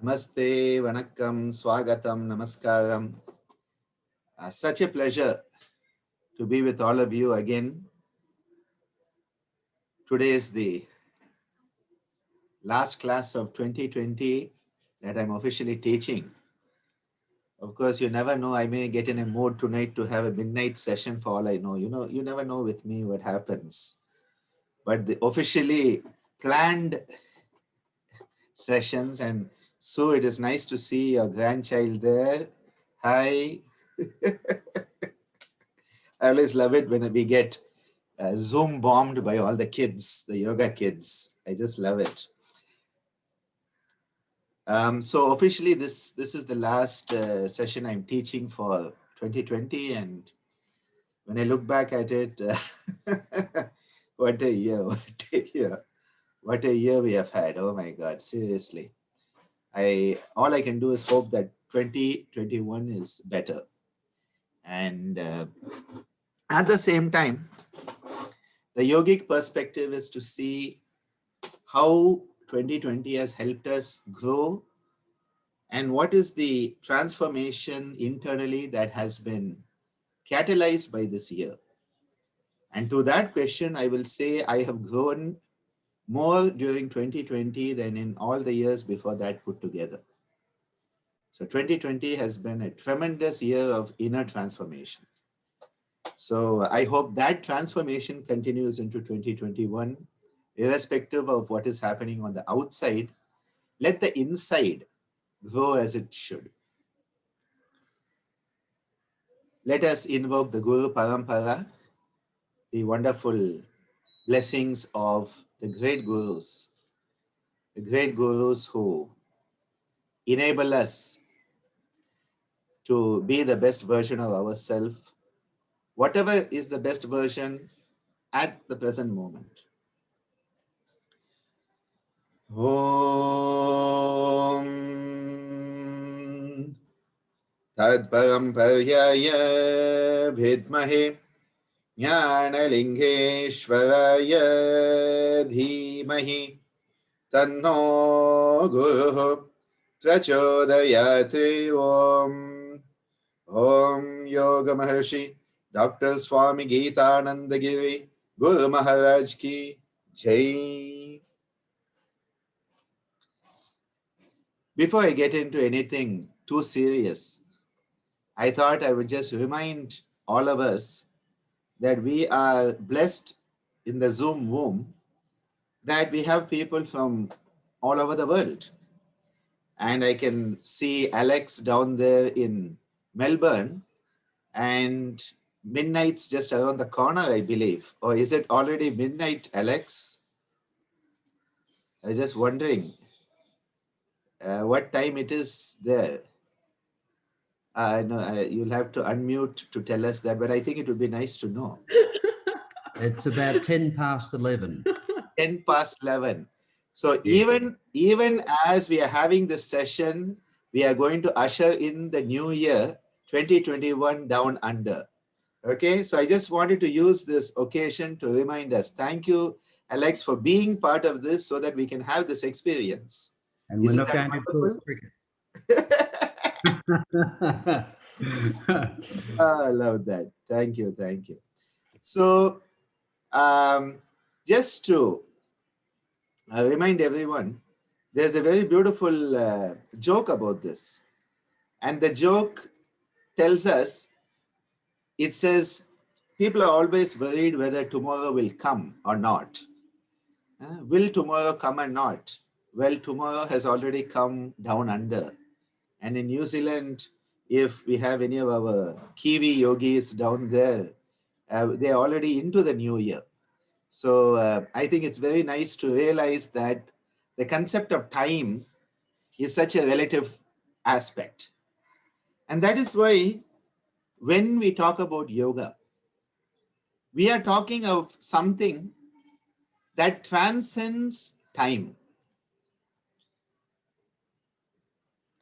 Namaste, Vanakkam, Swagatam, Namaskaram. Such a pleasure to be with all of you again. Today is the last class of 2020 that I'm officially teaching. Of course, you never know. I may get in a mood tonight to have a midnight session for all I know. You never know with me what happens. But the officially planned sessions, and so it is nice to see your grandchild there. Hi. I always love it when we get Zoom bombed by all the kids, the yoga kids. I just love it. So officially, this is the last session I'm teaching for 2020, and when I look back at it, what a year! What a year! What a year we have had! Oh my God! Seriously, all I can do is hope that 2021 is better, and at the same time, the yogic perspective is to see how 2020 has helped us grow and what is the transformation internally that has been catalyzed by this year. And to that question, I will say I have grown more during 2020 than in all the years before that put together. So 2020 has been a tremendous year of inner transformation. So I hope that transformation continues into 2021, irrespective of what is happening on the outside. Let the inside grow as it should. Let us invoke the Guru Parampara, the wonderful blessings of the great Gurus who enable us to be the best version of ourselves, whatever is the best version at the present moment. Om Tad Paramparaye Vidmahe Jnanalingeshwaraya Dhimahi Tanno Guruh Prachodayate. Om Yoga Maharshi Dr. Swami Geetanandagiri Guru Maharaj Ki Jai. Before I get into anything too serious, I thought I would just remind all of us that we are blessed in the Zoom womb, that we have people from all over the world. And I can see Alex down there in Melbourne, and midnight's just around the corner, I believe. Or is it already midnight, Alex? I was just wondering what time it is there. No, you'll have to unmute to tell us that, but I think it would be nice to know. It's about 10 past 11. 10 past 11. So even as we are having this session, we are going to usher in the new year, 2021 down under. Okay, so I just wanted to use this occasion to remind us. Thank you, Alex, for being part of this so that we can have this experience. And we're not going to talk cricket. Oh, I love that. Thank you. Thank you. So just to remind everyone, there's a very beautiful joke about this. And the joke tells us, it says, people are always worried whether tomorrow will come or not. Will tomorrow come or not? Well, tomorrow has already come down under. And in New Zealand, if we have any of our Kiwi yogis down there, they're already into the new year. So I think it's very nice to realize that the concept of time is such a relative aspect. And that is why when we talk about yoga, we are talking of something that transcends time.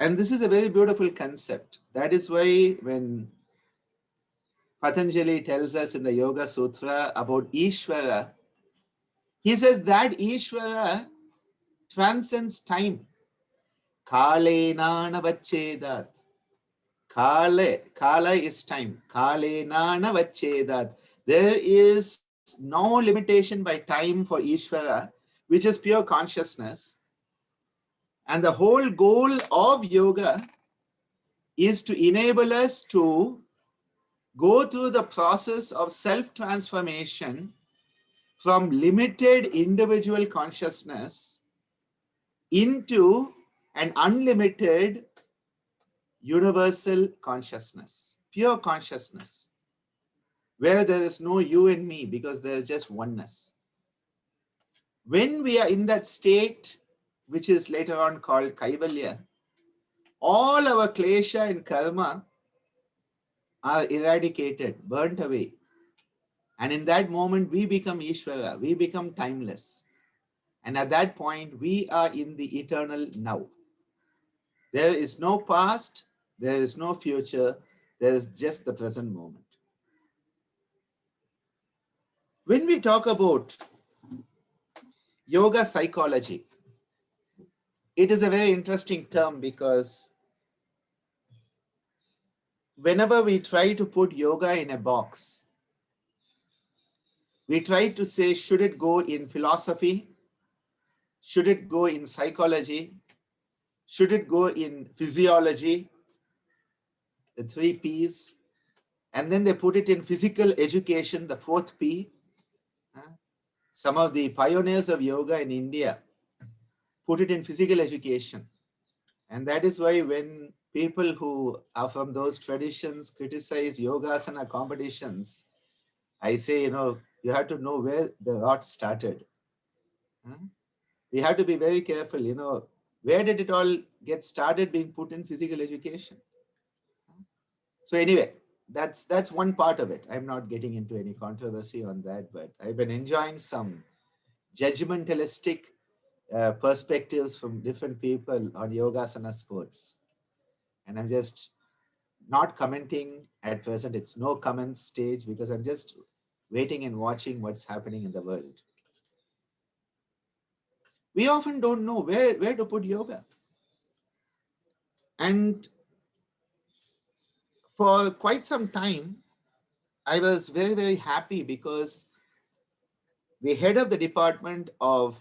And this is a very beautiful concept. That is why when Patanjali tells us in the Yoga Sutra about Ishvara, he says that Ishvara transcends time. Kalena navachedat. Kala is time. Kalena navachedat. There is no limitation by time for Ishvara, which is pure consciousness. And the whole goal of yoga is to enable us to go through the process of self-transformation from limited individual consciousness into an unlimited universal consciousness, pure consciousness, where there is no you and me because there is just oneness. When we are in that state, which is later on called Kaivalya, all our klesha and karma are eradicated, burnt away. And in that moment, we become Ishvara, we become timeless. And at that point, we are in the eternal now. There is no past, there is no future, there is just the present moment. When we talk about yoga psychology, it is a very interesting term because whenever we try to put yoga in a box, we try to say, should it go in philosophy? Should it go in psychology? Should it go in physiology? The 3 P's. And then they put it in physical education, the 4th P. Some of the pioneers of yoga in India put it in physical education. And that is why when people who are from those traditions criticize yogasana competitions, I say, you have to know where the rot started. We have to be very careful, where did it all get started being put in physical education? So anyway, that's one part of it. I'm not getting into any controversy on that, but I've been enjoying some judgmentalistic perspectives from different people on yogasana sports. And I'm just not commenting at present. It's no comment stage because I'm just waiting and watching what's happening in the world. We often don't know where to put yoga. And for quite some time, I was very, very happy because the head of the department of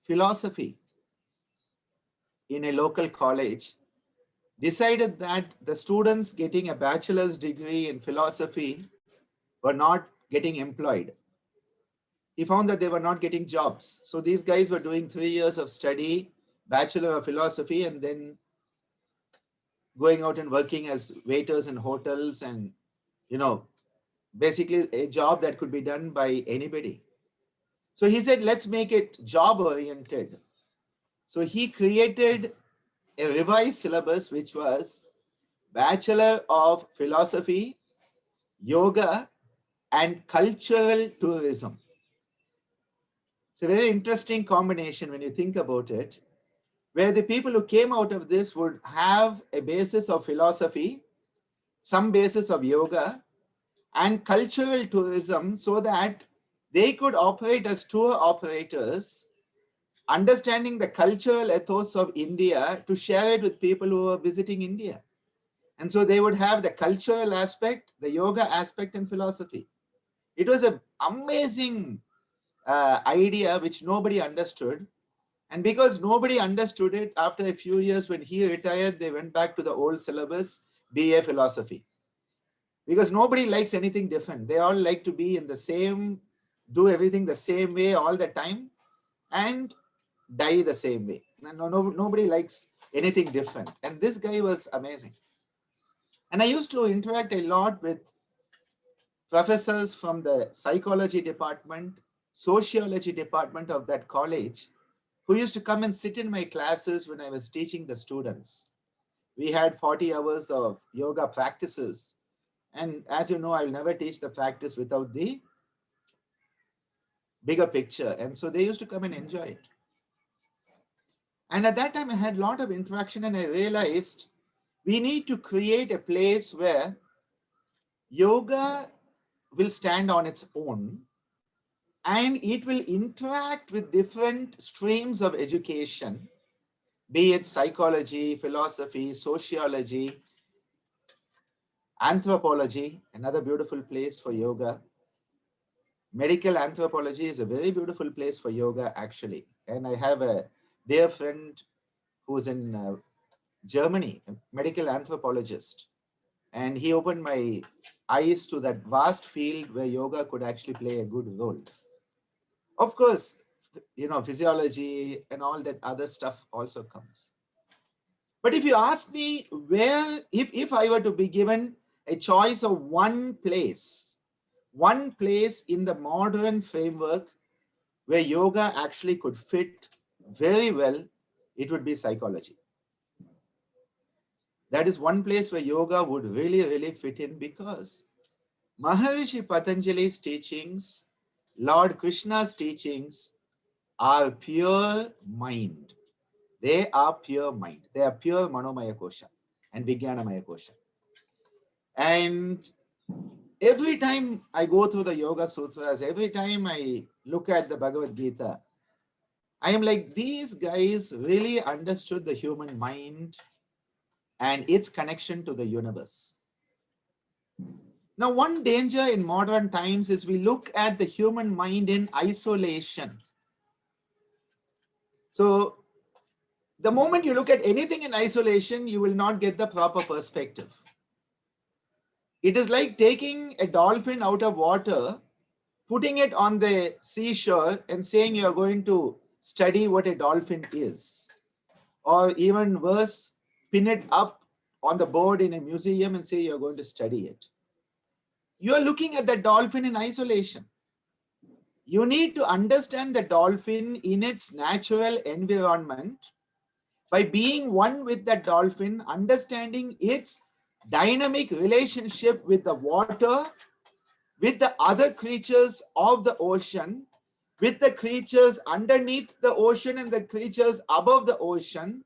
philosophy in a local college decided that the students getting a bachelor's degree in philosophy were not getting employed. He found that they were not getting jobs. So these guys were doing 3 years of study, bachelor of philosophy, and then going out and working as waiters in hotels and, basically a job that could be done by anybody. So he said, let's make it job oriented. So he created a revised syllabus, which was Bachelor of Philosophy, Yoga, and Cultural Tourism. It's a very interesting combination when you think about it, where the people who came out of this would have a basis of philosophy, some basis of yoga, and cultural tourism so that they could operate as tour operators, understanding the cultural ethos of India to share it with people who are visiting India. And so they would have the cultural aspect, the yoga aspect, and philosophy. It was an amazing idea which nobody understood. And because nobody understood it, after a few years when he retired, they went back to the old syllabus, BA philosophy. Because nobody likes anything different. They all like to be in the same, do everything the same way all the time and die the same way. Nobody likes anything different. And this guy was amazing. And I used to interact a lot with professors from the psychology department, sociology department of that college, who used to come and sit in my classes when I was teaching the students. We had 40 hours of yoga practices. And as you know, I'll never teach the practice without the bigger picture. And so they used to come and enjoy it. And at that time, I had a lot of interaction and I realized we need to create a place where yoga will stand on its own and it will interact with different streams of education be it psychology, philosophy, sociology, anthropology, another beautiful place for yoga. Medical anthropology is a very beautiful place for yoga, actually. And I have a dear friend who's in Germany, a medical anthropologist. And he opened my eyes to that vast field where yoga could actually play a good role. Of course, physiology and all that other stuff also comes. But if you ask me if I were to be given a choice of one place in the modern framework where yoga actually could fit very well, it would be psychology. That is one place where yoga would really, really fit in, because Maharishi Patanjali's teachings, Lord Krishna's teachings are pure mind. They are pure mind. They are pure Manomaya Kosha and Vijnanamaya Kosha. And every time I go through the Yoga Sutras, every time I look at the Bhagavad Gita, I am like, these guys really understood the human mind and its connection to the universe. Now, one danger in modern times is we look at the human mind in isolation. So, the moment you look at anything in isolation, you will not get the proper perspective. It is like taking a dolphin out of water, putting it on the seashore and saying you are going to study what a dolphin is. Or even worse, pin it up on the board in a museum and say you're going to study it. You are looking at the dolphin in isolation. You need to understand the dolphin in its natural environment by being one with the dolphin, understanding its dynamic relationship with the water, with the other creatures of the ocean, with the creatures underneath the ocean and the creatures above the ocean,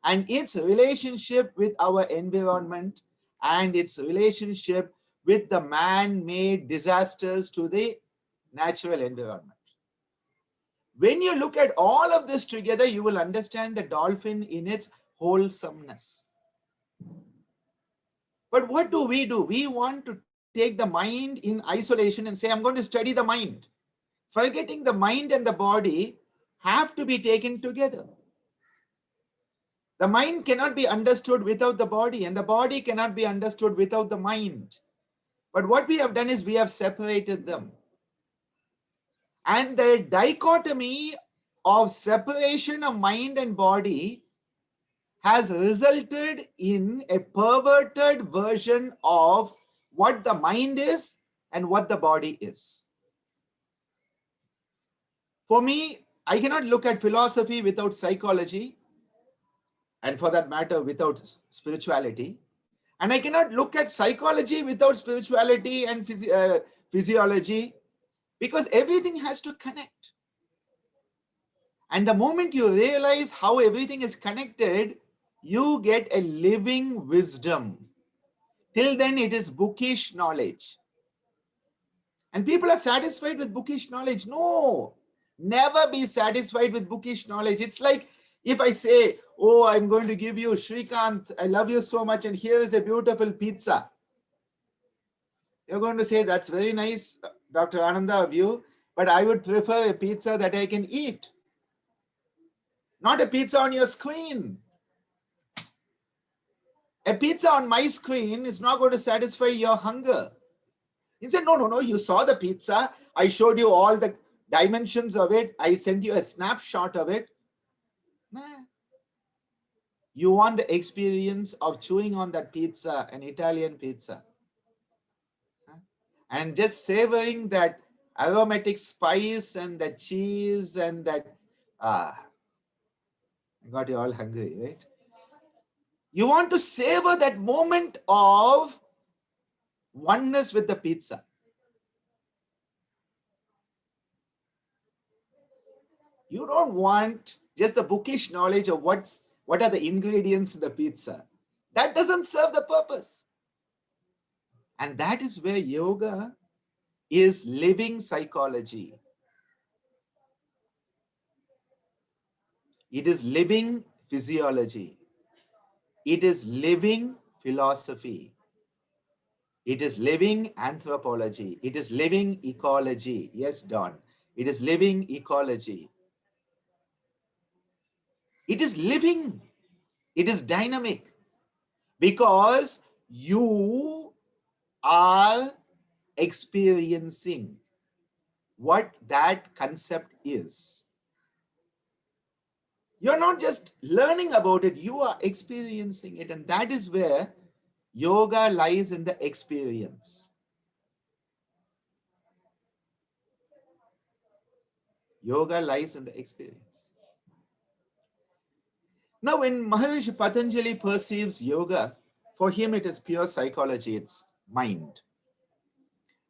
and its relationship with our environment and its relationship with the man-made disasters to the natural environment. When you look at all of this together, you will understand the dolphin in its wholesomeness. But what do? We want to take the mind in isolation and say, I'm going to study the mind. Forgetting the mind and the body have to be taken together. The mind cannot be understood without the body, and the body cannot be understood without the mind. But what we have done is we have separated them. And the dichotomy of separation of mind and body has resulted in a perverted version of what the mind is and what the body is. For me, I cannot look at philosophy without psychology, and for that matter, without spirituality. And I cannot look at psychology without spirituality and physiology, because everything has to connect. And the moment you realize how everything is connected, you get a living wisdom. Till then, it is bookish knowledge. And people are satisfied with bookish knowledge. No, never be satisfied with bookish knowledge. It's like if I say, oh, I'm going to give you Shrikant, I love you so much, and here is a beautiful pizza. You're going to say, that's very nice, Dr. Ananda, of you, but I would prefer a pizza that I can eat. Not a pizza on your screen. A pizza on my screen is not going to satisfy your hunger. He said, no, you saw the pizza. I showed you all the dimensions of it. I sent you a snapshot of it. Nah. You want the experience of chewing on that pizza, an Italian pizza, and just savoring that aromatic spice and the cheese and that, I got you all hungry, right? You want to savor that moment of oneness with the pizza. You don't want just the bookish knowledge of what are the ingredients in the pizza. That doesn't serve the purpose. And that is where yoga is living psychology. It is living physiology. It is living philosophy. It is living anthropology. It is living ecology. Yes, Don. It is living ecology. It is living. It is dynamic because you are experiencing what that concept is. You're not just learning about it, you are experiencing it. And that is where yoga lies, in the experience. Yoga lies in the experience. Now, when Maharishi Patanjali perceives yoga, for him it is pure psychology, it's mind.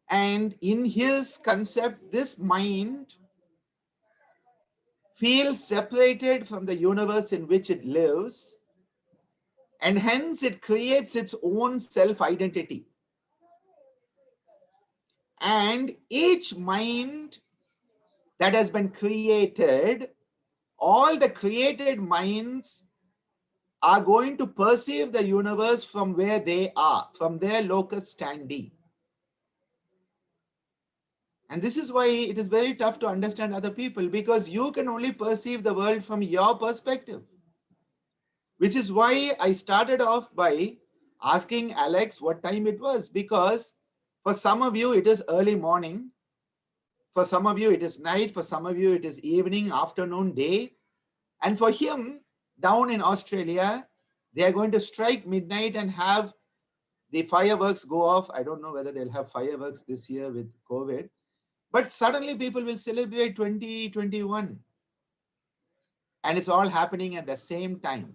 And in his concept, this mind feels separated from the universe in which it lives, and hence it creates its own self-identity. And each mind that has been created, all the created minds are going to perceive the universe from where they are, from their locus standi. And this is why it is very tough to understand other people, because you can only perceive the world from your perspective. Which is why I started off by asking Alex what time it was, because for some of you it is early morning, for some of you it is night, for some of you it is evening, afternoon, day. And for him, down in Australia, they are going to strike midnight and have the fireworks go off. I don't know whether they'll have fireworks this year with COVID, but suddenly people will celebrate 2021. And it's all happening at the same time.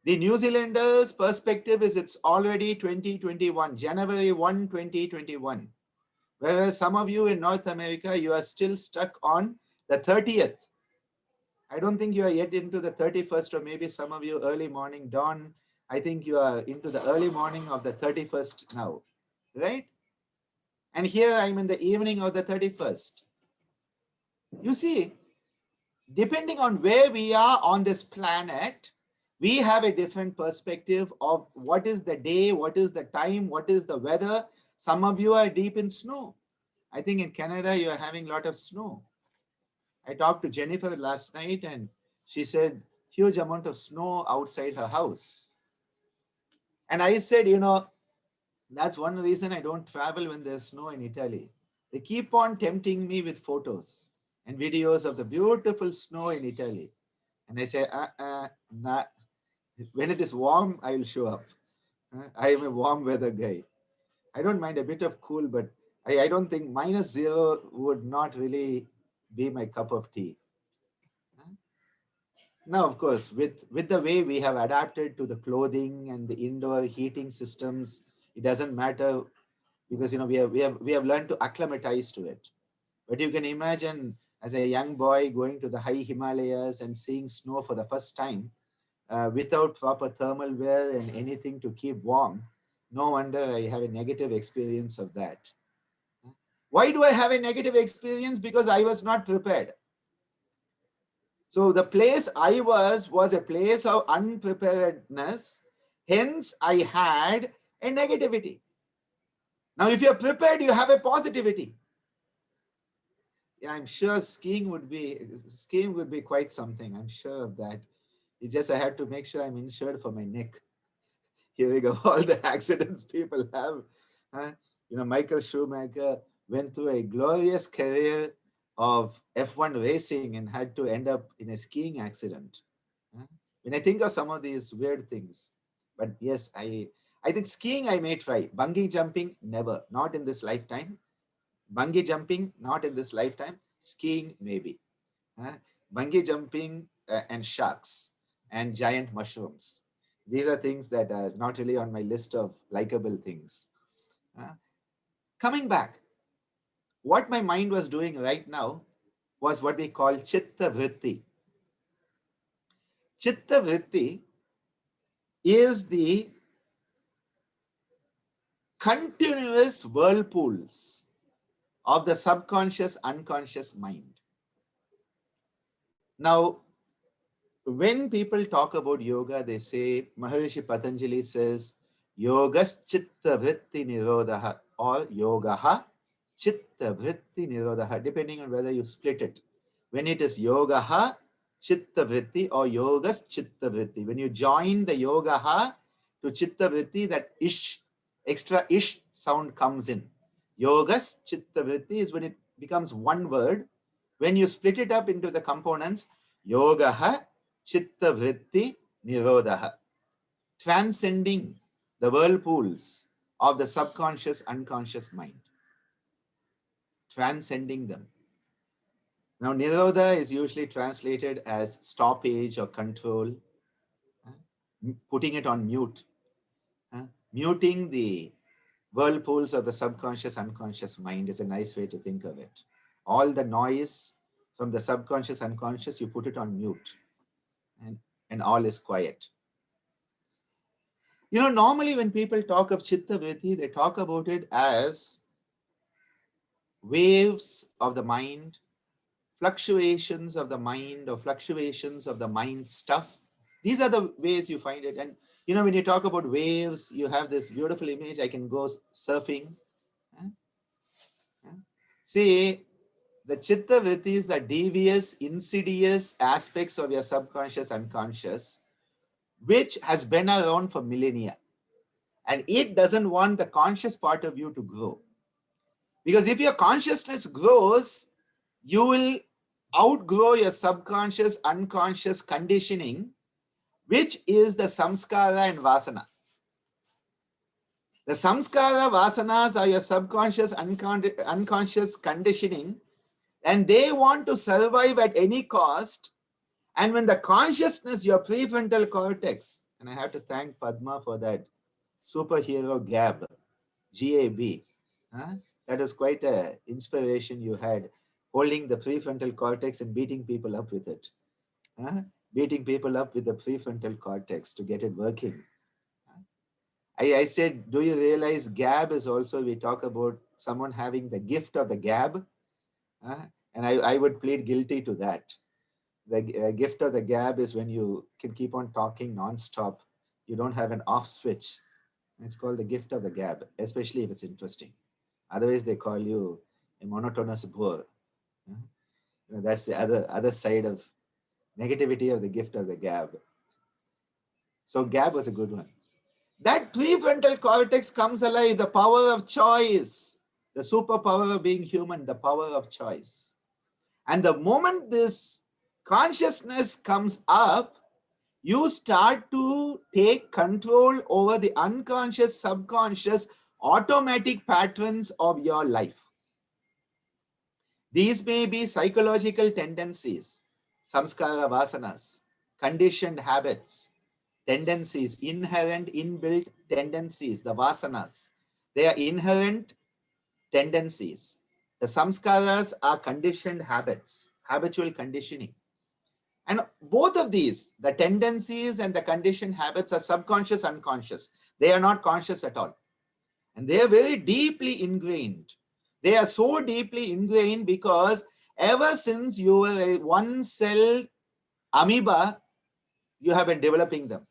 The New Zealanders' perspective is it's already 2021, January 1, 2021. Whereas some of you in North America, you are still stuck on the 30th. I don't think you are yet into the 31st, or maybe some of you early morning dawn. I think you are into the early morning of the 31st now, right? And here I'm in the evening of the 31st. You see, depending on where we are on this planet, we have a different perspective of what is the day, what is the time, what is the weather. Some of you are deep in snow. I think in Canada, you are having a lot of snow. I talked to Jennifer last night and she said huge amount of snow outside her house. And I said, that's one reason I don't travel when there's snow in Italy. They keep on tempting me with photos and videos of the beautiful snow in Italy. And I say, nah. When it is warm, I will show up. I am a warm weather guy. I don't mind a bit of cool, but I don't think -0 would not really be my cup of tea. Now, of course, with the way we have adapted to the clothing and the indoor heating systems, it doesn't matter, because we have learned to acclimatize to it. But you can imagine, as a young boy going to the high Himalayas and seeing snow for the first time, without proper thermal wear and anything to keep warm. No wonder I have a negative experience of that. Why do I have a negative experience? Because I was not prepared. So the place I was a place of unpreparedness. Hence, I had a negativity. Now, if you're prepared, you have a positivity. Yeah, I'm sure skiing would be quite something. I'm sure of that. It's just I had to make sure I'm insured for my neck. Here we go. All the accidents people have. Michael Schumacher went through a glorious career of F1 racing and had to end up in a skiing accident. When I think of some of these weird things, but yes, I think skiing I may try. Bungee jumping, never, not in this lifetime. Bungee jumping, not in this lifetime. Skiing, maybe. Bungee jumping and sharks and giant mushrooms. These are things that are not really on my list of likable things. Coming back, what my mind was doing right now was what we call chitta vritti. Chitta vritti is the continuous whirlpools of the subconscious, unconscious mind. Now, when people talk about yoga, they say, Maharishi Patanjali says, Yogas chitta vritti nirodha or yogaha chitta vritti nirodha, depending on whether you split it. When it is yogaha chitta vritti or yogas chitta vritti, when you join the yogaha to chitta vritti, that ish, extra ish sound comes in. Yogas chitta vritti is when it becomes one word. When you split it up into the components, yogaha chitta vritti nirodha, transcending the whirlpools of the subconscious, unconscious mind, transcending them. Now, nirodha is usually translated as stoppage or control, putting it on mute, muting the whirlpools of the subconscious, unconscious mind is a nice way to think of it. All the noise from the subconscious, unconscious, you put it on mute, and all is quiet. Normally when people talk of chitta vritti, they talk about it as waves of the mind, fluctuations of the mind or fluctuations of the mind stuff. These are the ways you find it. And when you talk about waves, you have this beautiful image. I can go surfing. See, the chitta vrittis, the devious, insidious aspects of your subconscious, unconscious, which has been around for millennia. And it doesn't want the conscious part of you to grow. Because if your consciousness grows, you will outgrow your subconscious, unconscious conditioning, which is the samskara and vasana. The samskara, vasanas are your subconscious, unconscious conditioning, and they want to survive at any cost. And when the consciousness, your prefrontal cortex, and I have to thank Padma for that superhero GAB, GAB. That is quite an inspiration you had, holding the prefrontal cortex and beating people up with it. Beating people up with the prefrontal cortex to get it working. I said, do you realize GAB is also, we talk about someone having the gift of the GAB? And I would plead guilty to that. The gift of the GAB is when you can keep on talking nonstop. You don't have an off switch. It's called the gift of the GAB, especially if it's interesting. Otherwise, they call you a monotonous bore. That's the other side of negativity of the gift of the GAB. So GAB was a good one. That prefrontal cortex comes alive, the power of choice, the superpower of being human, the power of choice. And the moment this consciousness comes up, you start to take control over the unconscious, subconscious, automatic patterns of your life. These may be psychological tendencies, samskara vasanas, conditioned habits, tendencies, inherent, inbuilt tendencies, the vasanas. They are inherent tendencies. The samskaras are conditioned habits, habitual conditioning. And both of these, the tendencies and the conditioned habits, are subconscious, unconscious. They are not conscious at all. And they are very deeply ingrained. They are so deeply ingrained because ever since you were a one-cell amoeba, you have been developing them.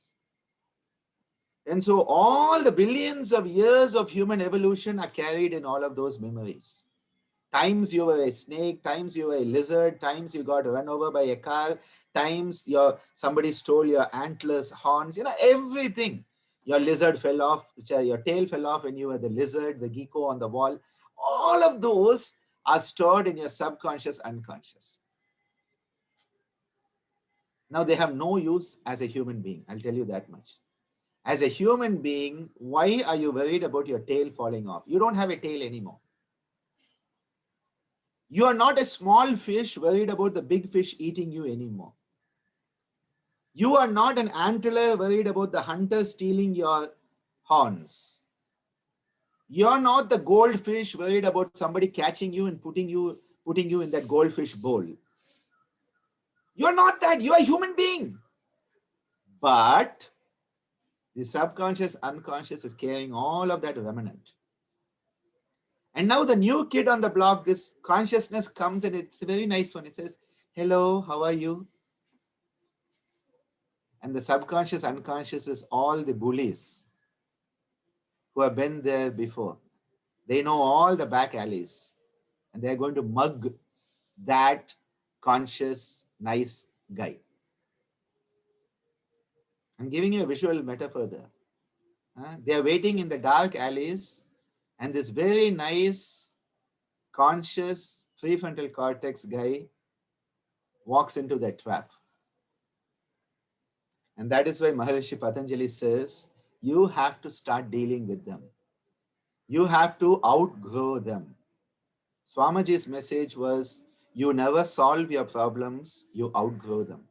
And so all the billions of years of human evolution are carried in all of those memories. Times you were a snake, times you were a lizard, times you got run over by a car, times somebody stole your antlers, horns, everything. Your lizard fell off, your tail fell off when you were the lizard, the gecko on the wall. All of those are stored in your subconscious, unconscious. Now they have no use as a human being. I'll tell you that much. As a human being, why are you worried about your tail falling off? You don't have a tail anymore. You are not a small fish worried about the big fish eating you anymore. You are not an antler worried about the hunter stealing your horns. You are not the goldfish worried about somebody catching you and putting you in that goldfish bowl. You are not that. You are a human being. But the subconscious, unconscious is carrying all of that remnant. And now the new kid on the block, this consciousness comes and it's a very nice one. It says, hello, how are you? And the subconscious, unconscious is all the bullies who have been there before. They know all the back alleys and they're going to mug that conscious, nice guy. I'm giving you a visual metaphor there. They are waiting in the dark alleys, and this very nice, conscious, prefrontal cortex guy walks into that trap. And that is why Maharishi Patanjali says, you have to start dealing with them. You have to outgrow them. Swamiji's message was, you never solve your problems, you outgrow them.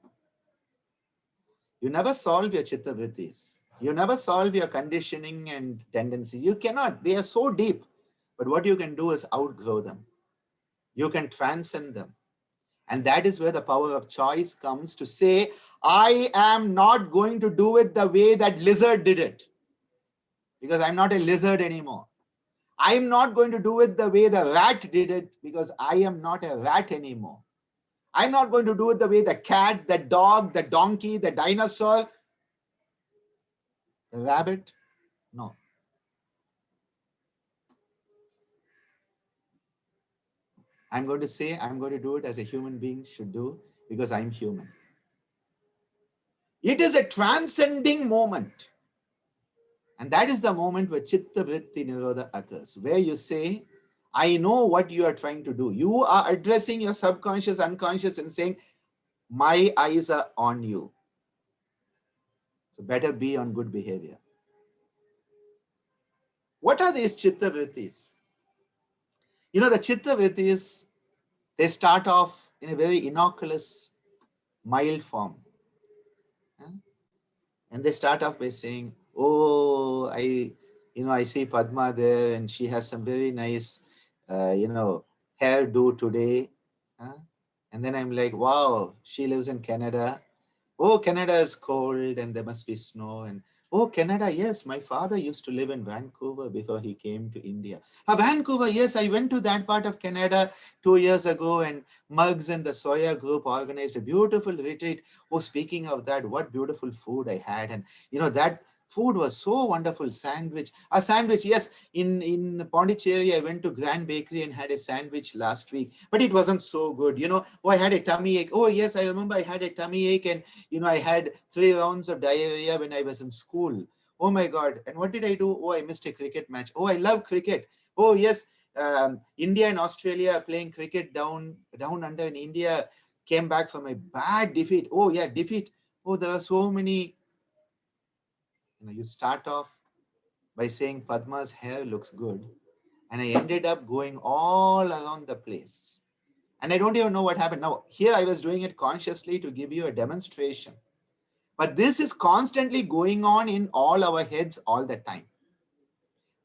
You never solve your chitta vrittis. You never solve your conditioning and tendencies. You cannot. They are so deep. But what you can do is outgrow them. You can transcend them. And that is where the power of choice comes to say, I am not going to do it the way that lizard did it. Because I'm not a lizard anymore. I am not going to do it the way the rat did it, because I am not a rat anymore. I'm not going to do it the way the cat, the dog, the donkey, the dinosaur, the rabbit. No. I'm going to say, I'm going to do it as a human being should do, because I'm human. It is a transcending moment. And that is the moment where Chitta Vritti Nirodha occurs, where you say, I know what you are trying to do. You are addressing your subconscious, unconscious and saying, my eyes are on you. So better be on good behavior. What are these Chitta Vrittis? You know, the Chitta Vrittis, they start off in a very innocuous, mild form. And they start off by saying, oh, I see Padma there and she has some very nice, hairdo today. And then I'm like, wow, she lives in Canada. Oh, Canada is cold and there must be snow. And oh, Canada, yes, my father used to live in Vancouver before he came to India. Vancouver, yes, I went to that part of Canada 2 years ago, and Muggs and the Soya group organized a beautiful retreat. Oh, speaking of that, what beautiful food I had. And, that food was so wonderful. A sandwich, yes. In Pondicherry, I went to Grand Bakery and had a sandwich last week, but it wasn't so good. Oh, I had a tummy ache. Oh, yes, I remember I had a tummy ache, and I had 3 rounds of diarrhea when I was in school. Oh my God. And what did I do? Oh, I missed a cricket match. Oh, I love cricket. Oh, yes. India and Australia are playing cricket down under in India. Came back from a bad defeat. Oh, yeah, defeat. Oh, there are so many. You start off by saying Padma's hair looks good. And I ended up going all around the place. And I don't even know what happened. Now, here I was doing it consciously to give you a demonstration. But this is constantly going on in all our heads all the time.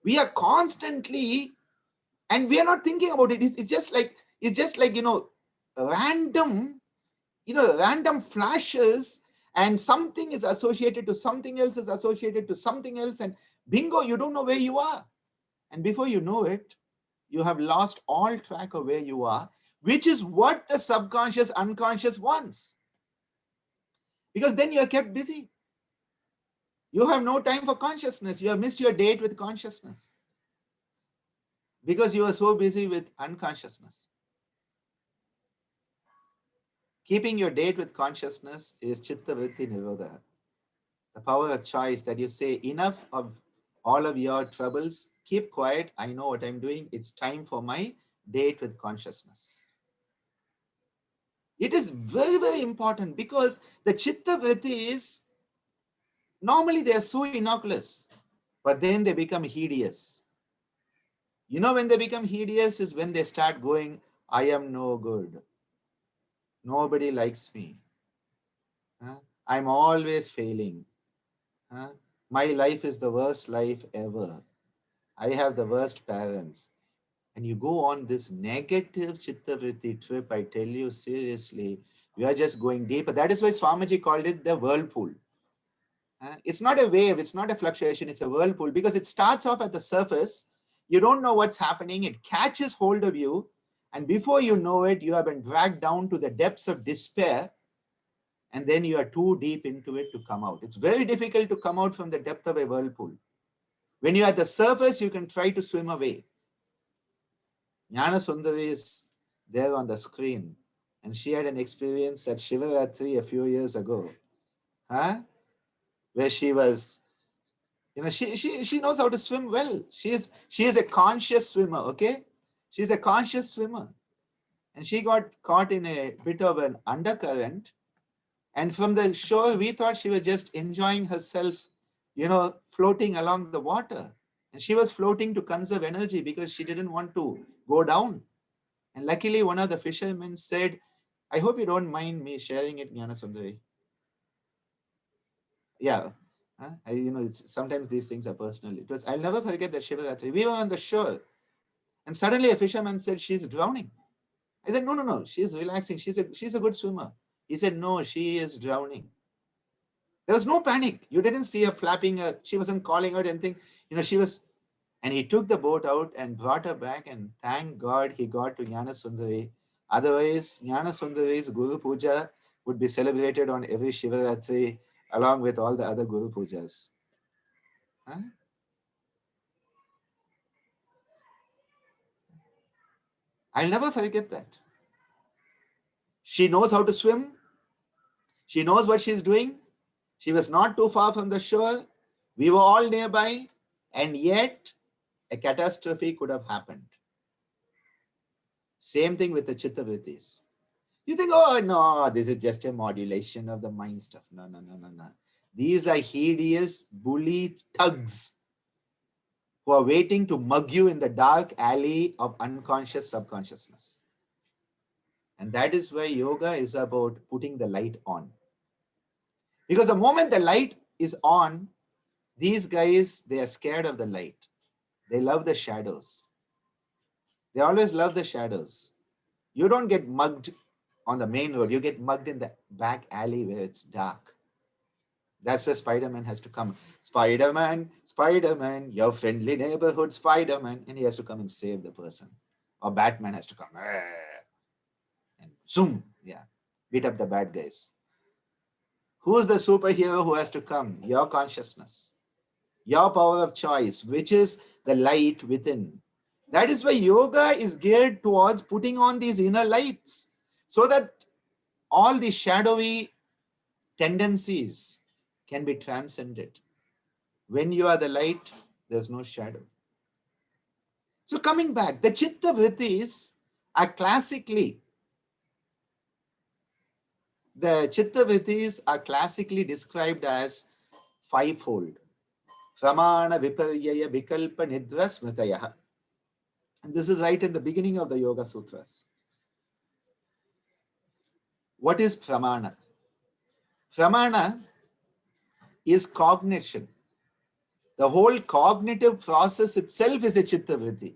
We are constantly, and we are not thinking about it. It's just like, random, random flashes, and something is associated to something else is associated to something else. And bingo, you don't know where you are. And before you know it, you have lost all track of where you are, which is what the subconscious, unconscious wants. Because then you are kept busy. You have no time for consciousness. You have missed your date with consciousness because you are so busy with unconsciousness. Keeping your date with consciousness is Chitta Vritti Nirodha, the power of choice, that you say, enough of all of your troubles, keep quiet, I know what I'm doing, it's time for my date with consciousness. It is very, very important, because the Chitta Vrittis, normally they are so innocuous, but then they become hideous. When they become hideous is when they start going, I am no good. Nobody likes me. I'm always failing. My life is the worst life ever. I have the worst parents. And you go on this negative Chitta Vritti trip, I tell you seriously, you are just going deeper. That is why Swamiji called it the whirlpool. It's not a wave, it's not a fluctuation, it's a whirlpool, because it starts off at the surface. You don't know what's happening. It catches hold of you. And before you know it, you have been dragged down to the depths of despair. and then you are too deep into it to come out. It's very difficult to come out from the depth of a whirlpool. When you're at the surface, you can try to swim away. Jnana Sundari is there on the screen, and she had an experience at Shivaratri a few years ago, where she was, she knows how to swim well. She is a conscious swimmer, okay? She's a conscious swimmer. And she got caught in a bit of an undercurrent. And from the shore, we thought she was just enjoying herself, floating along the water. And she was floating to conserve energy because she didn't want to go down. And luckily, one of the fishermen said, I hope you don't mind me sharing it, Jnana Sundari. Yeah. Sometimes these things are personal. I'll never forget that Shivaratri. We were on the shore. And suddenly a fisherman said, she's drowning. I said, no, she's relaxing. She's a good swimmer. He said, no, she is drowning. There was no panic. You didn't see her flapping. She wasn't calling out anything. She was, and he took the boat out and brought her back. And thank God he got to Jnana Sundari. Otherwise, Jnana Sundari's Guru Puja would be celebrated on every Shivaratri along with all the other Guru Pujas. Huh? I'll never forget that. She knows how to swim. She knows what she's doing. She was not too far from the shore. We were all nearby. And yet, a catastrophe could have happened. Same thing with the Chitta Vrittis. You think, oh, no, this is just a modulation of the mind stuff. No. These are hideous, bully thugs who are waiting to mug you in the dark alley of unconscious subconsciousness. And that is why yoga is about putting the light on. Because the moment the light is on, these guys, they are scared of the light. They love the shadows. They always love the shadows. You don't get mugged on the main road. You get mugged in the back alley where it's dark. That's where Spider-Man has to come. Spider-Man, your friendly neighborhood Spider-Man. And he has to come and save the person. Or Batman has to come. And zoom, beat up the bad guys. Who is the superhero who has to come? Your consciousness. Your power of choice, which is the light within. That is why yoga is geared towards putting on these inner lights so that all the shadowy tendencies can be transcended. When you are the light, there's no shadow. So coming back, the Chitta Vrittis are classically described as fivefold. Pramana, Viparyaya, Vikalpa, Nidra, Smritaya. And this is right in the beginning of the Yoga Sutras. What is pramana? Pramana is cognition. The whole cognitive process itself is a Chitta Vritti.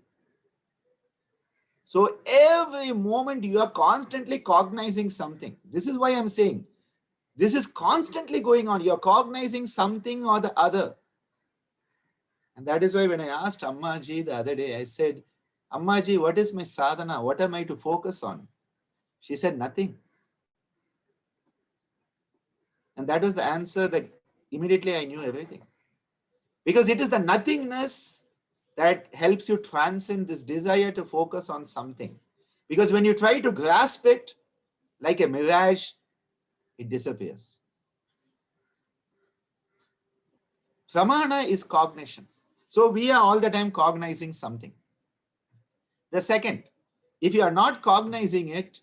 So every moment you are constantly cognizing something. This is why I'm saying this is constantly going on. You're cognizing something or the other. And that is why when I asked Ammaji the other day, I said, Ammaji, what is my sadhana? What am I to focus on? She said, nothing. And that was the answer that immediately I knew everything. Because it is the nothingness that helps you transcend this desire to focus on something. Because when you try to grasp it like a mirage, it disappears. Pramana is cognition. So we are all the time cognizing something. The second, if you are not cognizing it,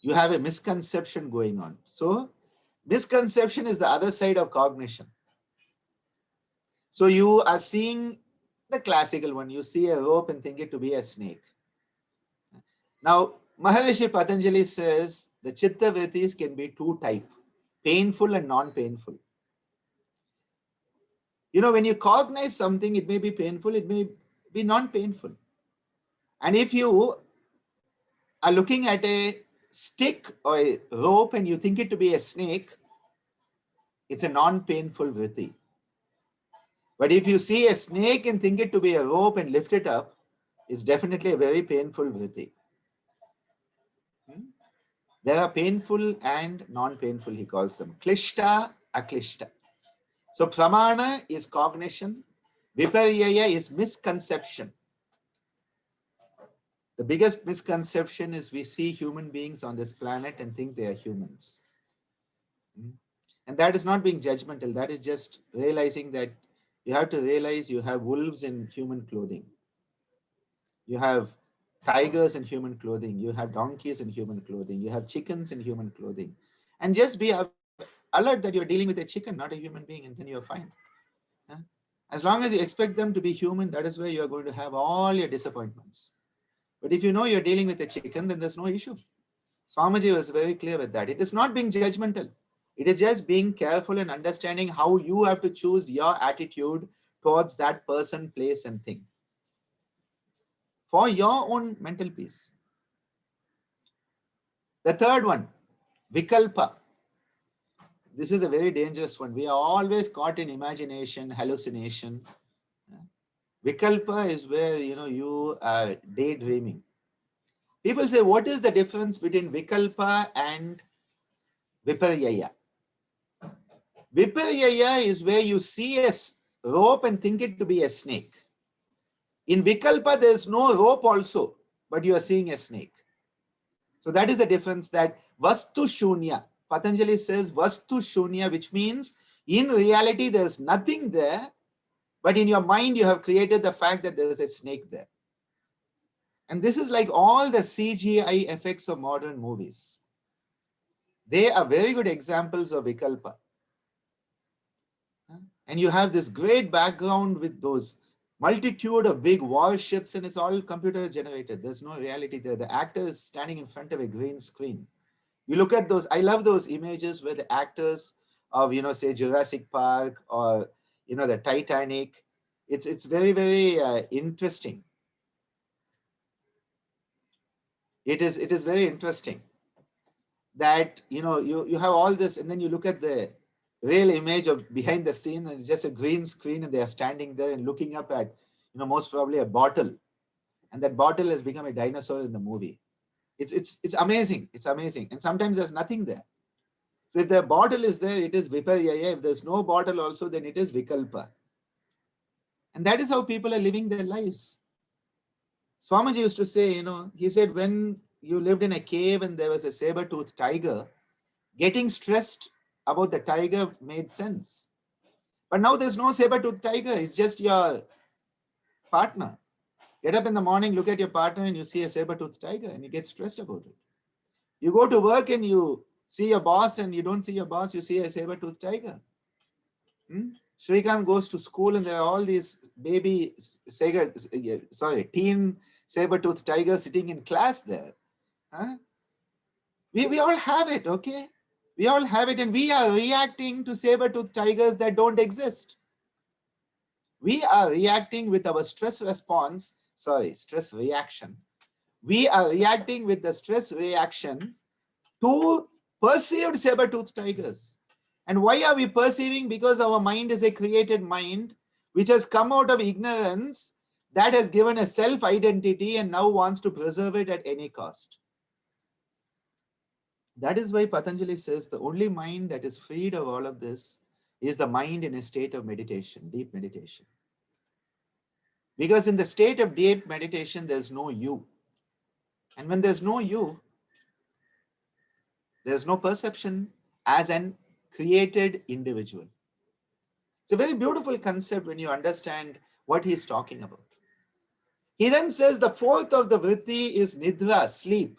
you have a misconception going on. So misconception is the other side of cognition. So you are seeing the classical one. You see a rope and think it to be a snake. Now, Maharishi Patanjali says the Chitta Vrittis can be two types, painful and non-painful. When you cognize something, it may be painful, it may be non-painful. And if you are looking at a stick or a rope and you think it to be a snake, it's a non-painful vritti. But if you see a snake and think it to be a rope and lift it up, it's definitely a very painful vritti. There are painful and non-painful, he calls them. Klishta, aklishta. So pramana is cognition. Viparyaya is misconception. The biggest misconception is we see human beings on this planet and think they are humans. And that is not being judgmental. That is just realizing that you have to realize you have wolves in human clothing. You have tigers in human clothing. You have donkeys in human clothing. You have chickens in human clothing. And just be alert that you're dealing with a chicken, not a human being, and then you're fine. Huh? As long as you expect them to be human, that is where you're going to have all your disappointments. But if you know you're dealing with a chicken, then there's no issue. Swamiji was very clear with that. It is not being judgmental. It is just being careful and understanding how you have to choose your attitude towards that person, place, and thing for your own mental peace. The third one, vikalpa. This is a very dangerous one. We are always caught in imagination, hallucination. Vikalpa is where you are daydreaming. People say, what is the difference between vikalpa and viparyaya? Viparyaya is where you see a rope and think it to be a snake. In vikalpa, there is no rope also, but you are seeing a snake. So that is the difference, that vastu shunya. Patanjali says vastu shunya, which means in reality there is nothing there, but in your mind you have created the fact that there is a snake there. And this is like all the CGI effects of modern movies. They are very good examples of vikalpa. And you have this great background with those multitude of big warships, and it's all computer generated. There's no reality there. The actor is standing in front of a green screen. You look at those, I love those images where the actors of, say Jurassic Park or, the Titanic, it's very, very interesting. It is very interesting that, you have all this, and then you look at the real image of behind the scene, and it's just a green screen, and they are standing there and looking up at, most probably a bottle. And that bottle has become a dinosaur in the movie. It's amazing. It's amazing. And sometimes there's nothing there. So if the bottle is there, it is viparyaya. If there's no bottle also, then it is vikalpa. And that is how people are living their lives. Swamiji used to say, he said, when you lived in a cave and there was a saber-toothed tiger, getting stressed about the tiger made sense. But now there's no saber-toothed tiger. It's just your partner. Get up in the morning, look at your partner, and you see a saber-toothed tiger, and you get stressed about it. You go to work and you see your boss, and you don't see your boss, you see a saber-toothed tiger. Shrikant goes to school, and there are all these teen saber-toothed tigers sitting in class there. We all have it, okay? We all have it, and we are reacting to saber-toothed tigers that don't exist. We are reacting with our stress reaction. We are reacting with the stress reaction to perceived saber-toothed tigers. And why are we perceiving? Because our mind is a created mind which has come out of ignorance, that has given a self-identity and now wants to preserve it at any cost. That is why Patanjali says the only mind that is freed of all of this is the mind in a state of meditation, deep meditation. Because in the state of deep meditation, there's no you. And when there's no you, there's no perception as an created individual. It's a very beautiful concept when you understand what he's talking about. He then says the fourth of the vritti is nidra, sleep.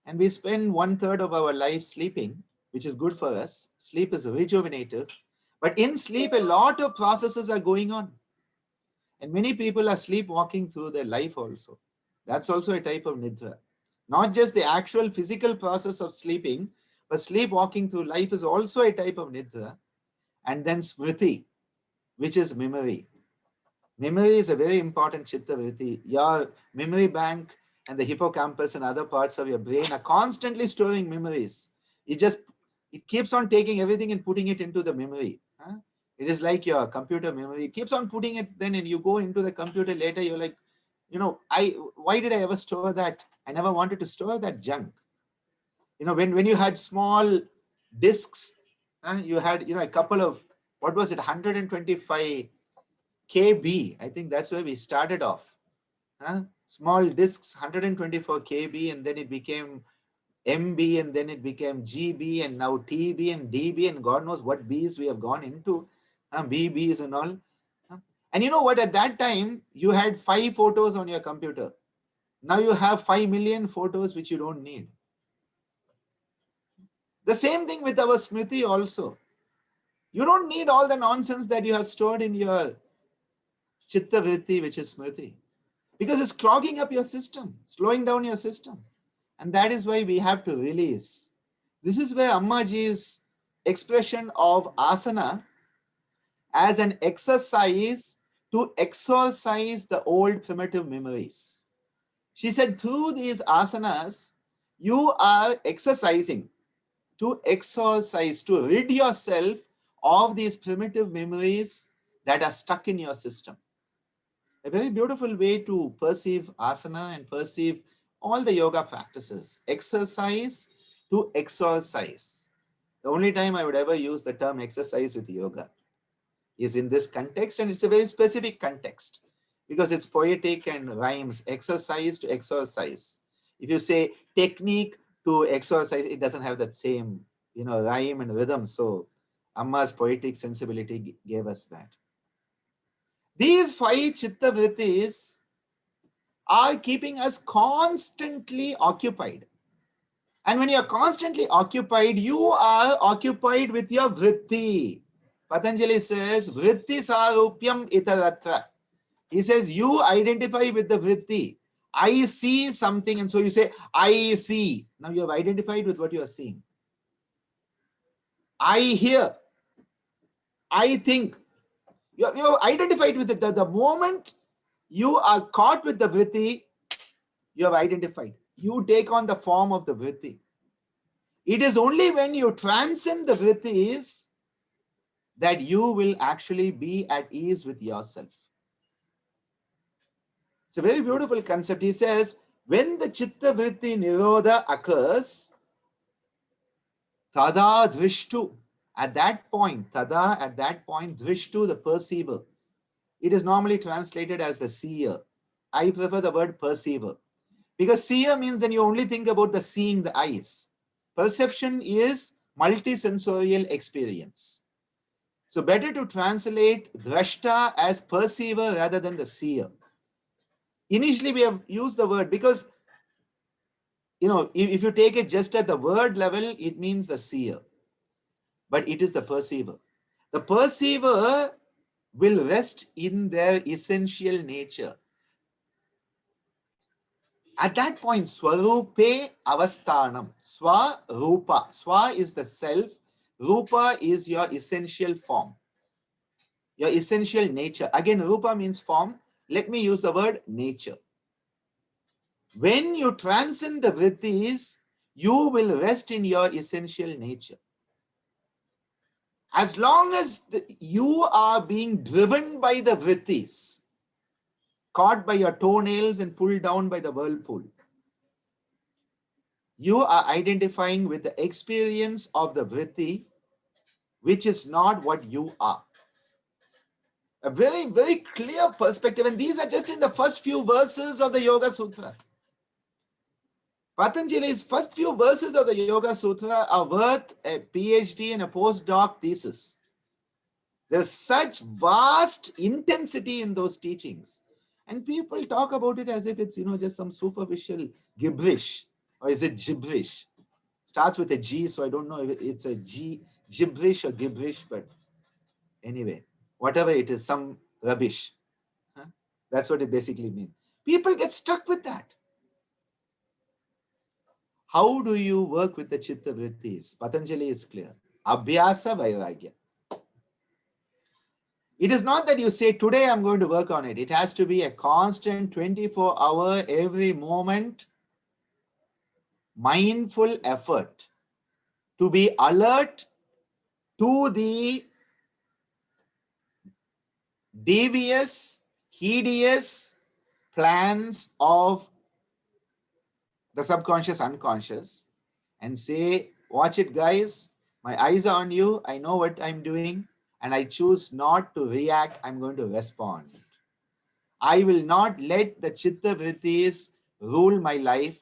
And we spend 1/3 of our life sleeping, which is good for us. Sleep is rejuvenative. But in sleep, a lot of processes are going on. And many people are sleepwalking through their life also. That's also a type of nidra. Not just the actual physical process of sleeping, but sleepwalking through life is also a type of nidra. And then smriti, which is memory. Memory is a very important chitta vritti. Your memory bank and the hippocampus and other parts of your brain are constantly storing memories. It keeps on taking everything and putting it into the memory. It is like your computer memory. It keeps on putting it then, and you go into the computer later, you're like, why did I ever store that? I never wanted to store that junk. When you had small discs, you had, a couple of, what was it, 125 KB. I think that's where we started off. Small discs, 124 KB, and then it became MB, and then it became GB, and now TB and DB, and God knows what Bs we have gone into, BBs and all. And you know what? At that time, you had 5 photos on your computer. Now you have 5 million photos which you don't need. The same thing with our Smriti also. You don't need all the nonsense that you have stored in your Chitta Vritti, which is Smriti, because it's clogging up your system, slowing down your system. And that is why we have to release. This is where Ammaji's expression of asana as an exercise to exorcise the old primitive memories. She said, through these asanas, you are exercising to exorcise, to rid yourself of these primitive memories that are stuck in your system. A very beautiful way to perceive asana and perceive all the yoga practices. Exercise to exorcise. The only time I would ever use the term exercise with yoga is in this context, and it's a very specific context because it's poetic and rhymes. Exercise to exorcise. If you say technique to exercise, it doesn't have that same, rhyme and rhythm. So Amma's poetic sensibility gave us that. These 5 chitta vrittis are keeping us constantly occupied. And when you're constantly occupied, you are occupied with your vritti. Patanjali says, vritti sarupyam itaratra. He says, you identify with the vritti. I see something, and so you say, I see. Now you have identified with what you are seeing. I hear. I think. You have identified with it. The moment you are caught with the vritti, you have identified. You take on the form of the vritti. It is only when you transcend the vrittis that you will actually be at ease with yourself. It's a very beautiful concept. He says, when the chitta vritti nirodha occurs, tada drishtu, at that point, drishtu, the perceiver. It is normally translated as the seer. I prefer the word perceiver. Because seer means then you only think about the seeing, the eyes. Perception is multisensorial experience. So better to translate drashta as perceiver rather than the seer. Initially we have used the word because, if you take it just at the word level, it means the seer. But it is the perceiver. The perceiver will rest in their essential nature. At that point, swarupe avasthanam. Swarupa. Swa is the self. Rupa is your essential form. Your essential nature. Again, rupa means form. Let me use the word nature. When you transcend the vrittis, you will rest in your essential nature. As long as you are being driven by the vrittis, caught by your toenails and pulled down by the whirlpool, you are identifying with the experience of the vritti, which is not what you are. A very, very clear perspective. And these are just in the first few verses of the Yoga Sutra. Patanjali's first few verses of the Yoga Sutra are worth a PhD and a postdoc thesis. There's such vast intensity in those teachings. And people talk about it as if it's, just some superficial gibberish. Or is it gibberish? Starts with a G, so I don't know if it's a G, gibberish or gibberish, but anyway, whatever it is, some rubbish. That's what it basically means. People get stuck with that. How do you work with the chitta vrittis? Patanjali is clear. Abhyasa vairagya. It is not that you say, today I'm going to work on it. It has to be a constant 24-hour, every moment, mindful effort to be alert to the devious, hideous plans of the subconscious, unconscious, and say, watch it, guys. My eyes are on you. I know what I'm doing. And I choose not to react. I'm going to respond. I will not let the chitta vrittis rule my life.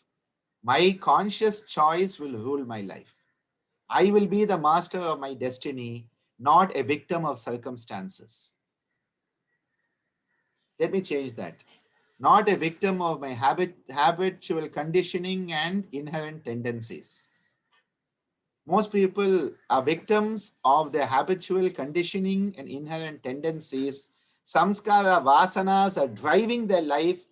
My conscious choice will rule my life. I will be the master of my destiny, not a victim of circumstances. Let me change that. Not a victim of my habitual conditioning and inherent tendencies. Most people are victims of their habitual conditioning and inherent tendencies. Samskara vasanas are driving their life,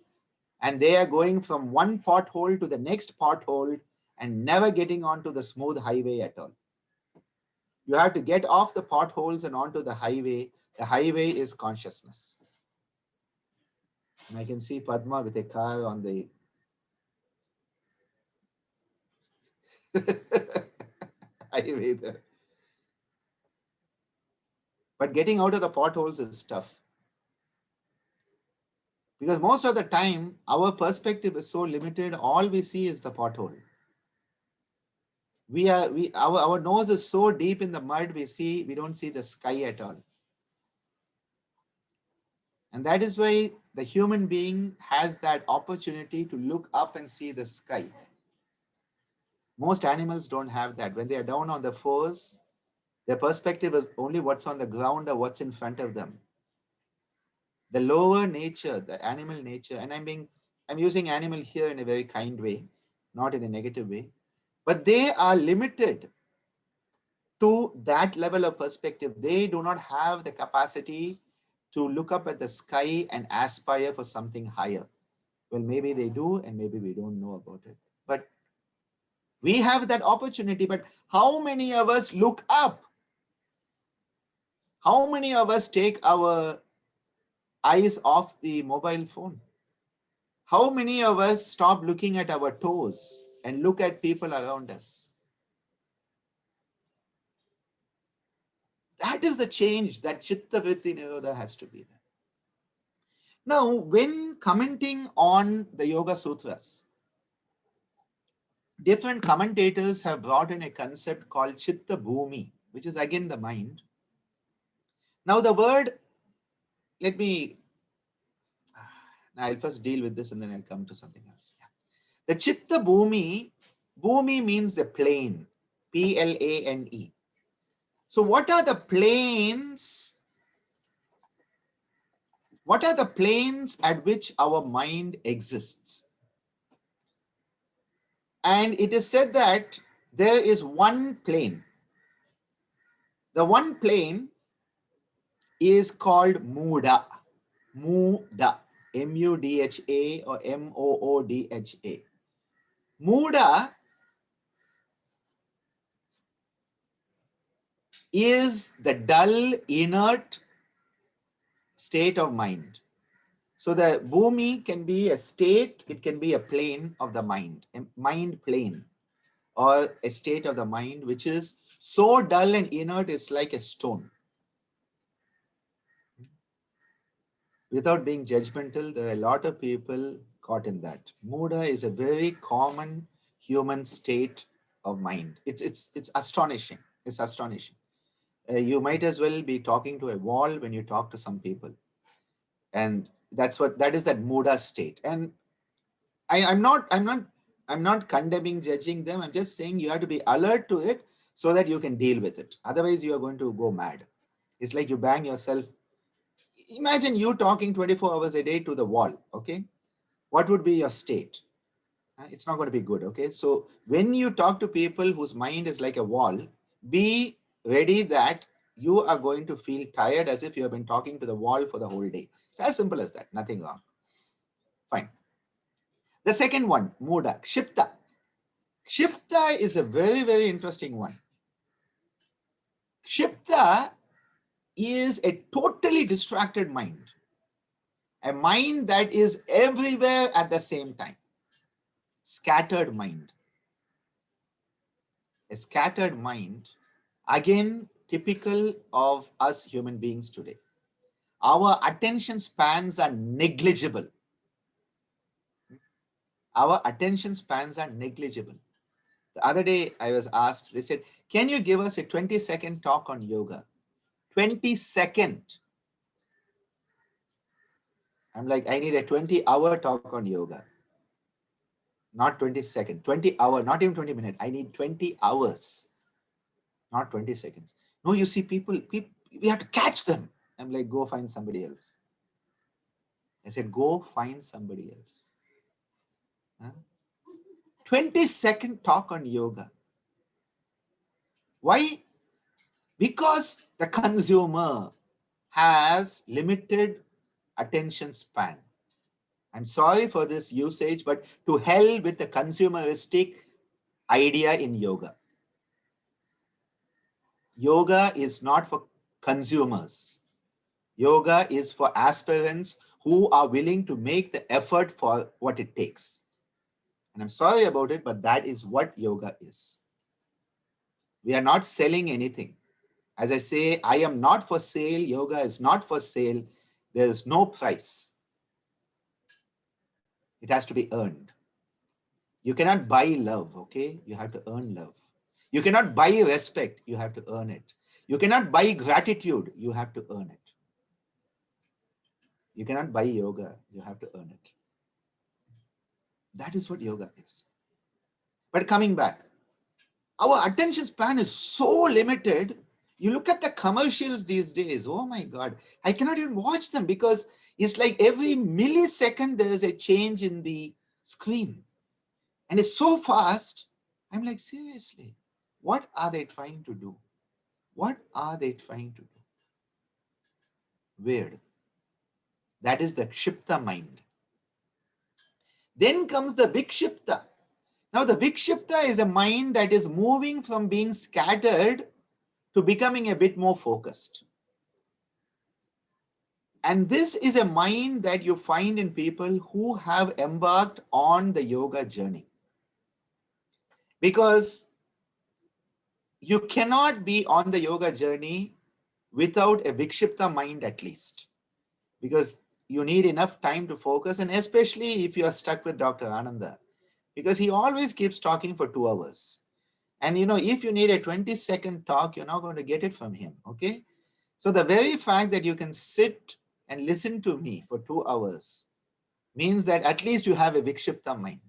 and they are going from one pothole to the next pothole and never getting onto the smooth highway at all. You have to get off the potholes and onto the highway. The highway is consciousness. And I can see Padma with a car on the highway there. But getting out of the potholes is tough. Because most of the time, our perspective is so limited, all we see is the pothole. Our nose is so deep in the mud, we don't see the sky at all. And that is why the human being has that opportunity to look up and see the sky. Most animals don't have that. When they are down on the fours, their perspective is only what's on the ground or what's in front of them. The lower nature, the animal nature, and I'm using animal here in a very kind way, not in a negative way, but they are limited to that level of perspective. They do not have the capacity to look up at the sky and aspire for something higher. Well, maybe they do, and maybe we don't know about it. But we have that opportunity. But how many of us look up? How many of us take our eyes off the mobile phone? How many of us stop looking at our toes and look at people around us? That is the change that Chitta Vritti Nirodha has to be there. Now, when commenting on the Yoga Sutras, different commentators have brought in a concept called Chitta Bhumi, which is again the mind. Now, the word, let me, I'll first deal with this and then I'll come to something else. Yeah. The Chitta Bhumi, Bhumi means the plane, Plane. So what are the planes? What are the planes at which our mind exists? And it is said that there is one plane. The one plane is called Muda. Muda. M-U-D-H-A or M-O-O-D-H-A. Muda is the dull, inert state of mind. So the bhumi can be a state, it can be a plane of the mind, a mind plane, or a state of the mind which is so dull and inert, it's like a stone. Without being judgmental, there are a lot of people caught in that. Muda is a very common human state of mind. It's astonishing. It's astonishing. You might as well be talking to a wall when you talk to some people. And that is that Muda state. And I'm not condemning, judging them. I'm just saying you have to be alert to it so that you can deal with it. Otherwise, you are going to go mad. It's like you bang yourself. Imagine you talking 24 hours a day to the wall. Okay. What would be your state? It's not going to be good. Okay. So when you talk to people whose mind is like a wall, be ready that you are going to feel tired as if you have been talking to the wall for the whole day. It's as simple as that. Nothing wrong. Fine. The second one, Muda, Kshipta. Kshipta is a very, very interesting one. Kshipta is a totally distracted mind, a mind that is everywhere at the same time. Scattered mind. A scattered mind, again, typical of us human beings today. Our attention spans are negligible. Our attention spans are negligible. The other day I was asked, they said, can you give us a 20-second talk on yoga? 20-second. I'm like, I need a 20-hour talk on yoga. Not 20-second, 20-hour, not even 20 minutes. I need 20 hours, not 20 seconds. No, you see, people, we have to catch them. I'm like, go find somebody else. I said, go find somebody else. Huh? 20-second talk on yoga. Why? Because the consumer has limited attention span. I'm sorry for this usage, but to hell with the consumeristic idea in yoga. Yoga is not for consumers. Yoga is for aspirants who are willing to make the effort for what it takes. And I'm sorry about it, but that is what yoga is. We are not selling anything. As I say, I am not for sale. Yoga is not for sale. There is no price. It has to be earned. You cannot buy love, okay? You have to earn love. You cannot buy respect. You have to earn it. You cannot buy gratitude. You have to earn it. You cannot buy yoga. You have to earn it. That is what yoga is. But coming back, our attention span is so limited. You look at the commercials these days, oh my God, I cannot even watch them because it's like every millisecond there is a change in the screen. And it's so fast. I'm like, seriously, what are they trying to do? What are they trying to do? Weird. That is the Kshipta mind. Then comes the Vikshipta. Now the Vikshipta is a mind that is moving from being scattered to becoming a bit more focused. And this is a mind that you find in people who have embarked on the yoga journey. Because you cannot be on the yoga journey without a Vikshipta mind at least. Because you need enough time to focus, and especially if you are stuck with Dr. Ananda, because he always keeps talking for 2 hours. And if you need a 20-second talk, you're not going to get it from him, okay? So the very fact that you can sit and listen to me for 2 hours means that at least you have a Vikshipta mind.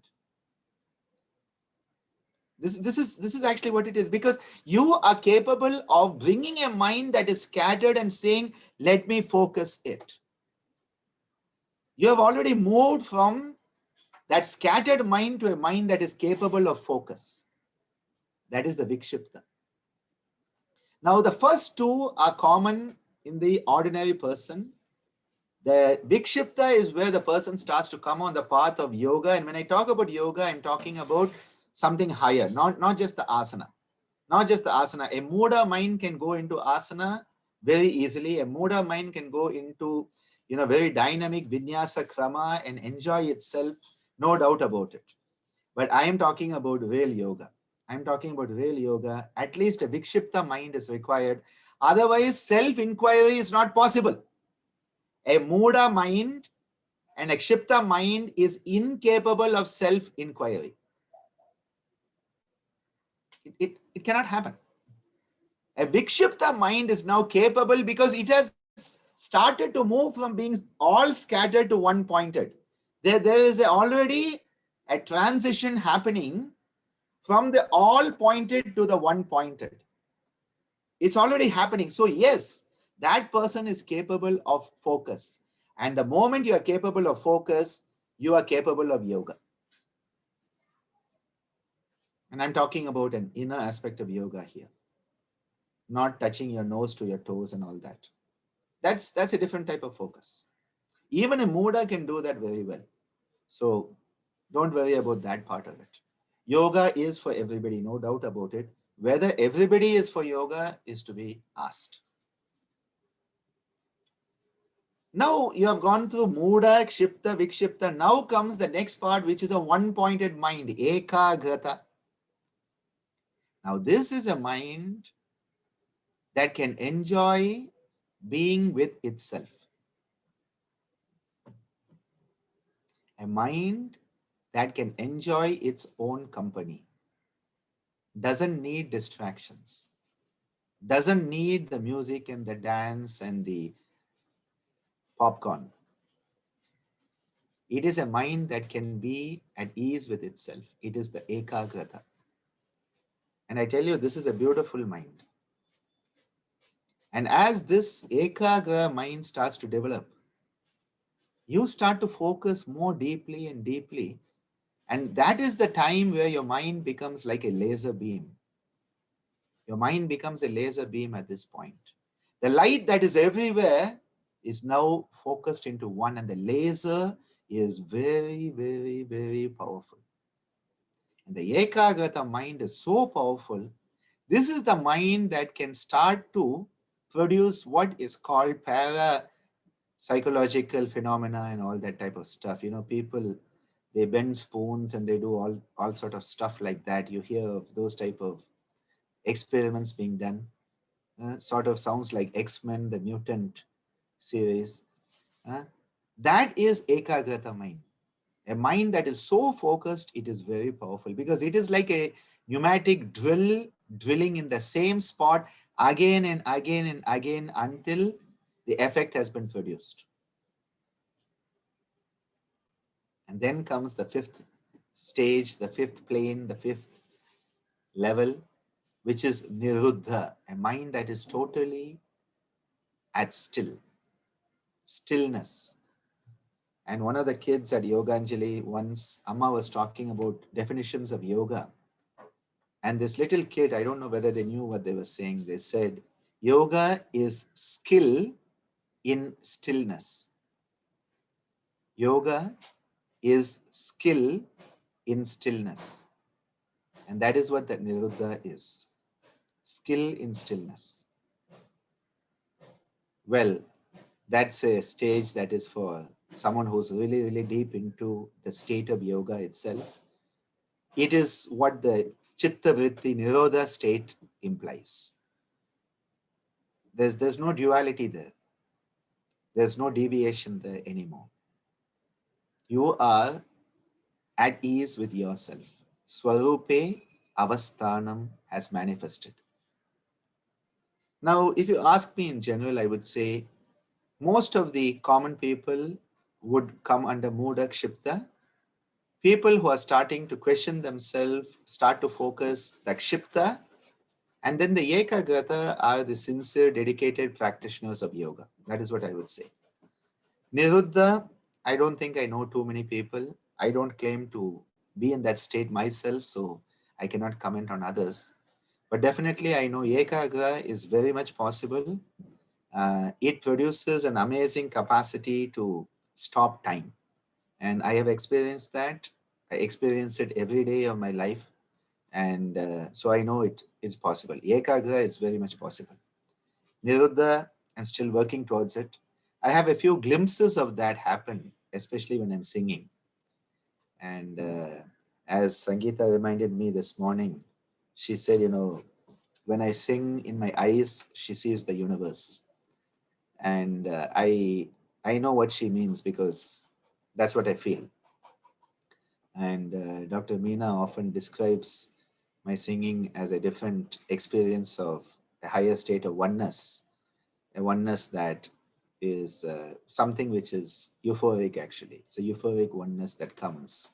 This is actually what it is, because you are capable of bringing a mind that is scattered and saying, let me focus it. You have already moved from that scattered mind to a mind that is capable of focus. That is the Vikshipta. Now, the first two are common in the ordinary person. The Vikshipta is where the person starts to come on the path of yoga. And when I talk about yoga, I'm talking about something higher, not just the asana. Not just the asana. A Muda mind can go into asana very easily. A Muda mind can go into very dynamic vinyasa krama and enjoy itself, no doubt about it. But I am talking about real yoga. I'm talking about real yoga. At least a Vikshipta mind is required. Otherwise, self-inquiry is not possible. A Muda mind and a Kshipta mind is incapable of self-inquiry. It cannot happen. A Vikshipta mind is now capable because it has started to move from being all scattered to one pointed. There is already a transition happening from the all pointed to the one pointed. It's already happening. So yes, that person is capable of focus. And the moment you are capable of focus, you are capable of yoga. And I'm talking about an inner aspect of yoga here, not touching your nose to your toes and all that. That's a different type of focus. Even a Muda can do that very well. So don't worry about that part of it. Yoga is for everybody, no doubt about it. Whether everybody is for yoga is to be asked. Now you have gone through Muda, Kshipta, Vikshipta. Now comes the next part, which is a one-pointed mind, Ekagrata. Now this is a mind that can enjoy being with itself. A mind that can enjoy its own company. doesn't need distractions, doesn't need the music and the dance and the popcorn. It is a mind that can be at ease with itself. It is the ekagrata. And I tell you, this is a beautiful mind. And as this ekagra mind starts to develop, you start to focus more deeply and deeply. And that is the time where your mind becomes like a laser beam. Your mind becomes a laser beam at this point. The light that is everywhere is now focused into one, and the laser is very, very, very powerful. And the ekagrata mind is so powerful. This is the mind that can start to produce what is called para psychological phenomena and all that type of stuff. You know, people, they bend spoons and they do all sort of stuff like that. You hear of those type of experiments being done. Sort of sounds like X-Men, the mutant series. Uh, that is ekagrata mind. A mind that is so focused, it is very powerful because it is like a pneumatic drill drilling in the same spot again and again and again until the effect has been produced. And then comes the fifth stage, the fifth plane, the fifth level, which is niruddha, a mind that is totally at stillness. And one of the kids at Yoganjali, once Amma was talking about definitions of yoga. And this little kid, I don't know whether they knew what they were saying. They said, yoga is skill in stillness. Yoga is skill in stillness. And that is what that niruddha is. Skill in stillness. Well, that's a stage that is for someone who's really, really deep into the state of yoga itself. It is what the chitta vritti nirodha state implies. There's no duality there. There's no deviation there anymore. You are at ease with yourself. Swarupe avasthanam has manifested. Now, if you ask me in general, I would say most of the common people would come under Muda Kshipta. People who are starting to question themselves, start to focus the Kshipta, and then the Ekagrata are the sincere, dedicated practitioners of yoga. That is what I would say. Niruddha, I don't think I know too many people. I don't claim to be in that state myself, so I cannot comment on others. But definitely, I know Ekagra is very much possible. It produces an amazing capacity to stop time. And I have experienced that. I experience it every day of my life. And so I know it is possible. Ekagra is very much possible. Niruddha, I'm still working towards it. I have a few glimpses of that happen, especially when I'm singing. And as Sangeeta reminded me this morning, she said, you know, when I sing in my eyes, she sees the universe. And I know what she means because that's what I feel. And Dr. Meena often describes my singing as a different experience of a higher state of oneness, a oneness that is something which is euphoric actually. It's a euphoric oneness that comes.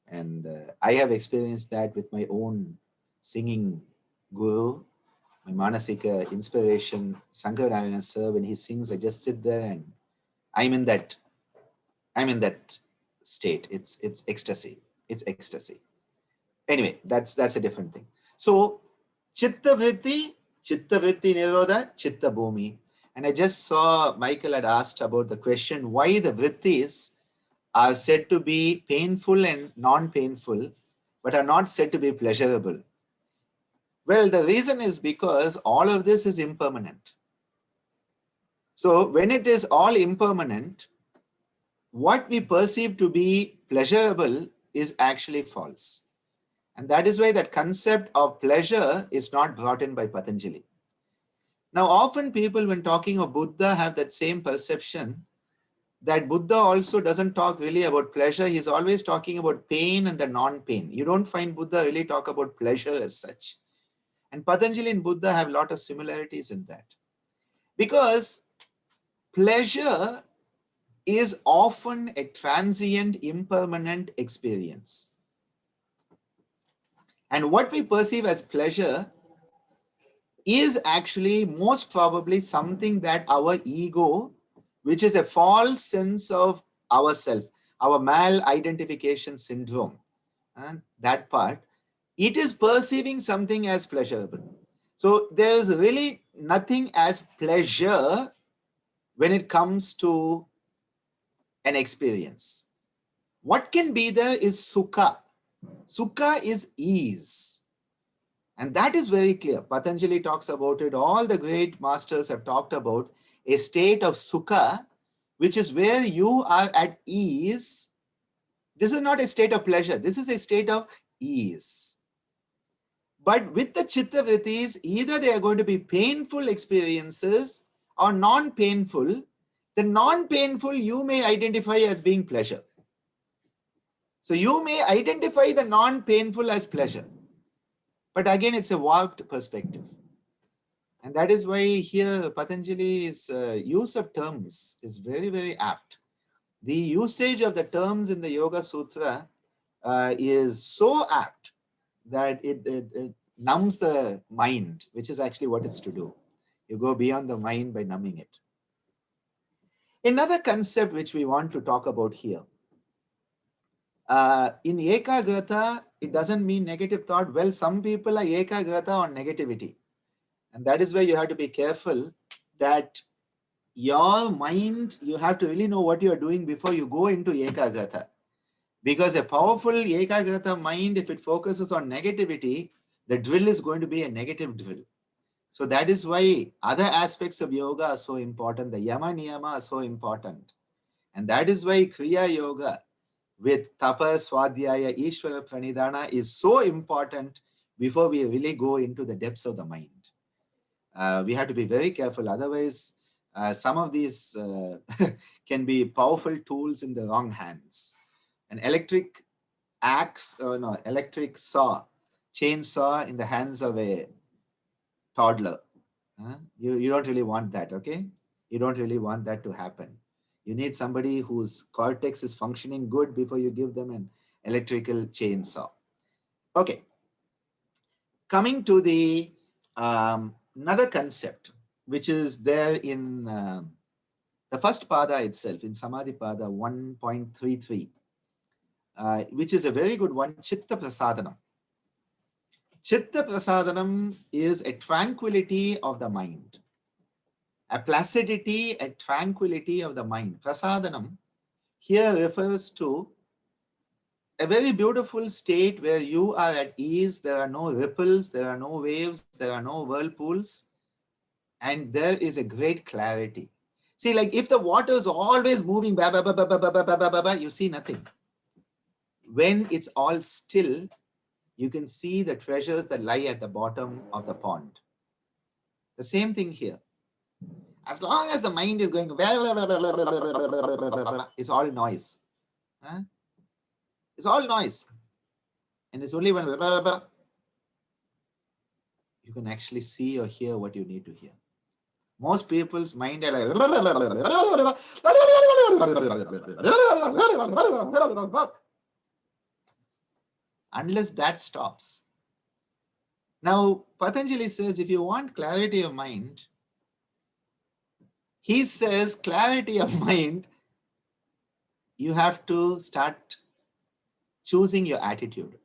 And I have experienced that with my own singing guru, my Manasika inspiration, Sankarayana sir. When he sings, I just sit there and I'm in that, I'm in that state. It's ecstasy. It's ecstasy. Anyway, that's a different thing. So chitta vritti nirodha, chitta bhumi. And I just saw Michael had asked about the question why the vrittis are said to be painful and non-painful, but are not said to be pleasurable. Well, the reason is because all of this is impermanent. So when it is all impermanent, what we perceive to be pleasurable is actually false. And that is why that concept of pleasure is not brought in by Patanjali. Now, often people, when talking of Buddha, have that same perception that Buddha also doesn't talk really about pleasure. He's always talking about pain and the non-pain. You don't find Buddha really talk about pleasure as such. And Patanjali and Buddha have a lot of similarities in that. Because pleasure is often a transient, impermanent experience. And what we perceive as pleasure is actually most probably something that our ego, which is a false sense of ourself, our mal-identification syndrome, and that part, it is perceiving something as pleasurable. So there's really nothing as pleasure when it comes to an experience. What can be there is sukha. Sukha is ease. And that is very clear. Patanjali talks about it. All the great masters have talked about a state of sukha, which is where you are at ease. This is not a state of pleasure. This is a state of ease. But with the chitta vrittis, either they are going to be painful experiences or non-painful. The non-painful you may identify as being pleasure. So you may identify the non-painful as pleasure. But again, it's a warped perspective. And that is why here Patanjali's use of terms is very, very apt. The usage of the terms in the Yoga Sutra is so apt that it numbs the mind, which is actually what it's to do. You go beyond the mind by numbing it. Another concept which we want to talk about here. In ekagrata, it doesn't mean negative thought. Well, some people are ekagrata on negativity. And that is where you have to be careful that your mind, you have to really know what you are doing before you go into ekagrata. Because a powerful ekagrata mind, if it focuses on negativity, the drill is going to be a negative drill. So that is why other aspects of yoga are so important. The yama niyama are so important. And that is why Kriya Yoga with Tapa, Swadhyaya, Ishvara Pranidhana is so important before we really go into the depths of the mind. We have to be very careful. Otherwise, some of these can be powerful tools in the wrong hands. An electric axe, electric saw, chainsaw in the hands of a toddler. You don't really want that, okay? You don't really want that to happen. You need somebody whose cortex is functioning good before you give them an electrical chainsaw. Okay. Coming to the another concept, which is there in the first pada itself, in Samadhi Pada 1.33, which is a very good one, Chitta Prasadanam. Chitta Prasadanam is a tranquility of the mind, a placidity, a tranquility of the mind. Prasadanam here refers to a very beautiful state where you are at ease. There are no ripples, there are no waves, there are no whirlpools, and there is a great clarity. See, like if the water is always moving, you see nothing. When it's all still, you can see the treasures that lie at the bottom of the pond. The same thing here. As long as the mind is going, it's all noise. It's all noise. And it's only when you can actually see or hear what you need to hear. Most people's mind are like, unless that stops. Now, Patanjali says, if you want clarity of mind, he says clarity of mind, you have to start choosing your attitude.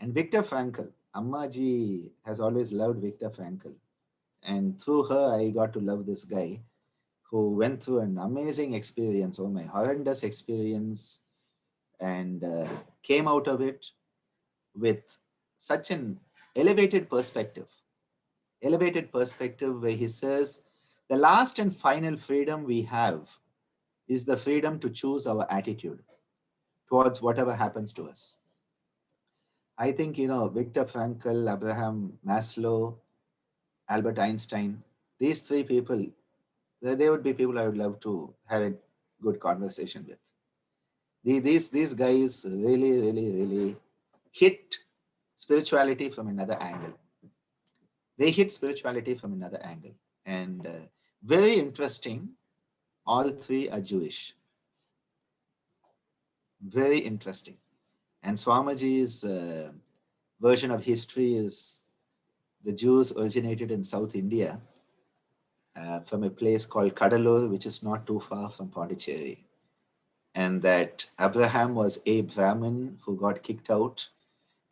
And Viktor Frankl, Ammaji has always loved Viktor Frankl. And through her, I got to love this guy who went through an amazing experience, oh my, horrendous experience, and came out of it with such an elevated perspective where he says, the last and final freedom we have is the freedom to choose our attitude towards whatever happens to us. I think, Viktor Frankl, Abraham Maslow, Albert Einstein, these three people, they would be people I would love to have a good conversation with. These guys really hit spirituality from another angle. They hit spirituality from another angle. And very interesting, all three are Jewish. Very interesting. And Swamiji's version of history is the Jews originated in South India from a place called Kadalur, which is not too far from Pondicherry. And that Abraham was a Brahmin who got kicked out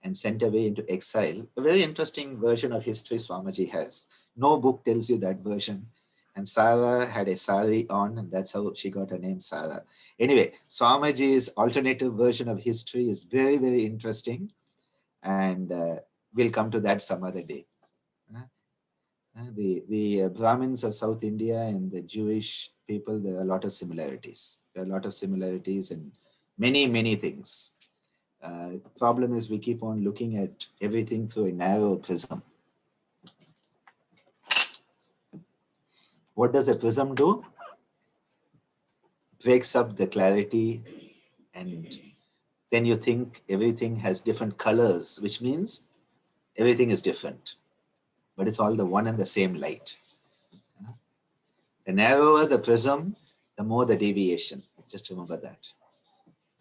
and sent away into exile. A very interesting version of history Swamiji has. No book tells you that version. And Sarah had a sari on, and that's how she got her name, Sarah. Anyway, Swamiji's alternative version of history is very interesting. And we'll come to that some other day. The Brahmins of South India and the Jewish people, there are a lot of similarities. There are a lot of similarities in many things. Problem is we keep on looking at everything through a narrow prism. What does a prism do? Breaks up the clarity, and then you think everything has different colors, which means everything is different. But it's all the one and the same light. The narrower the prism, the more the deviation. Just remember that.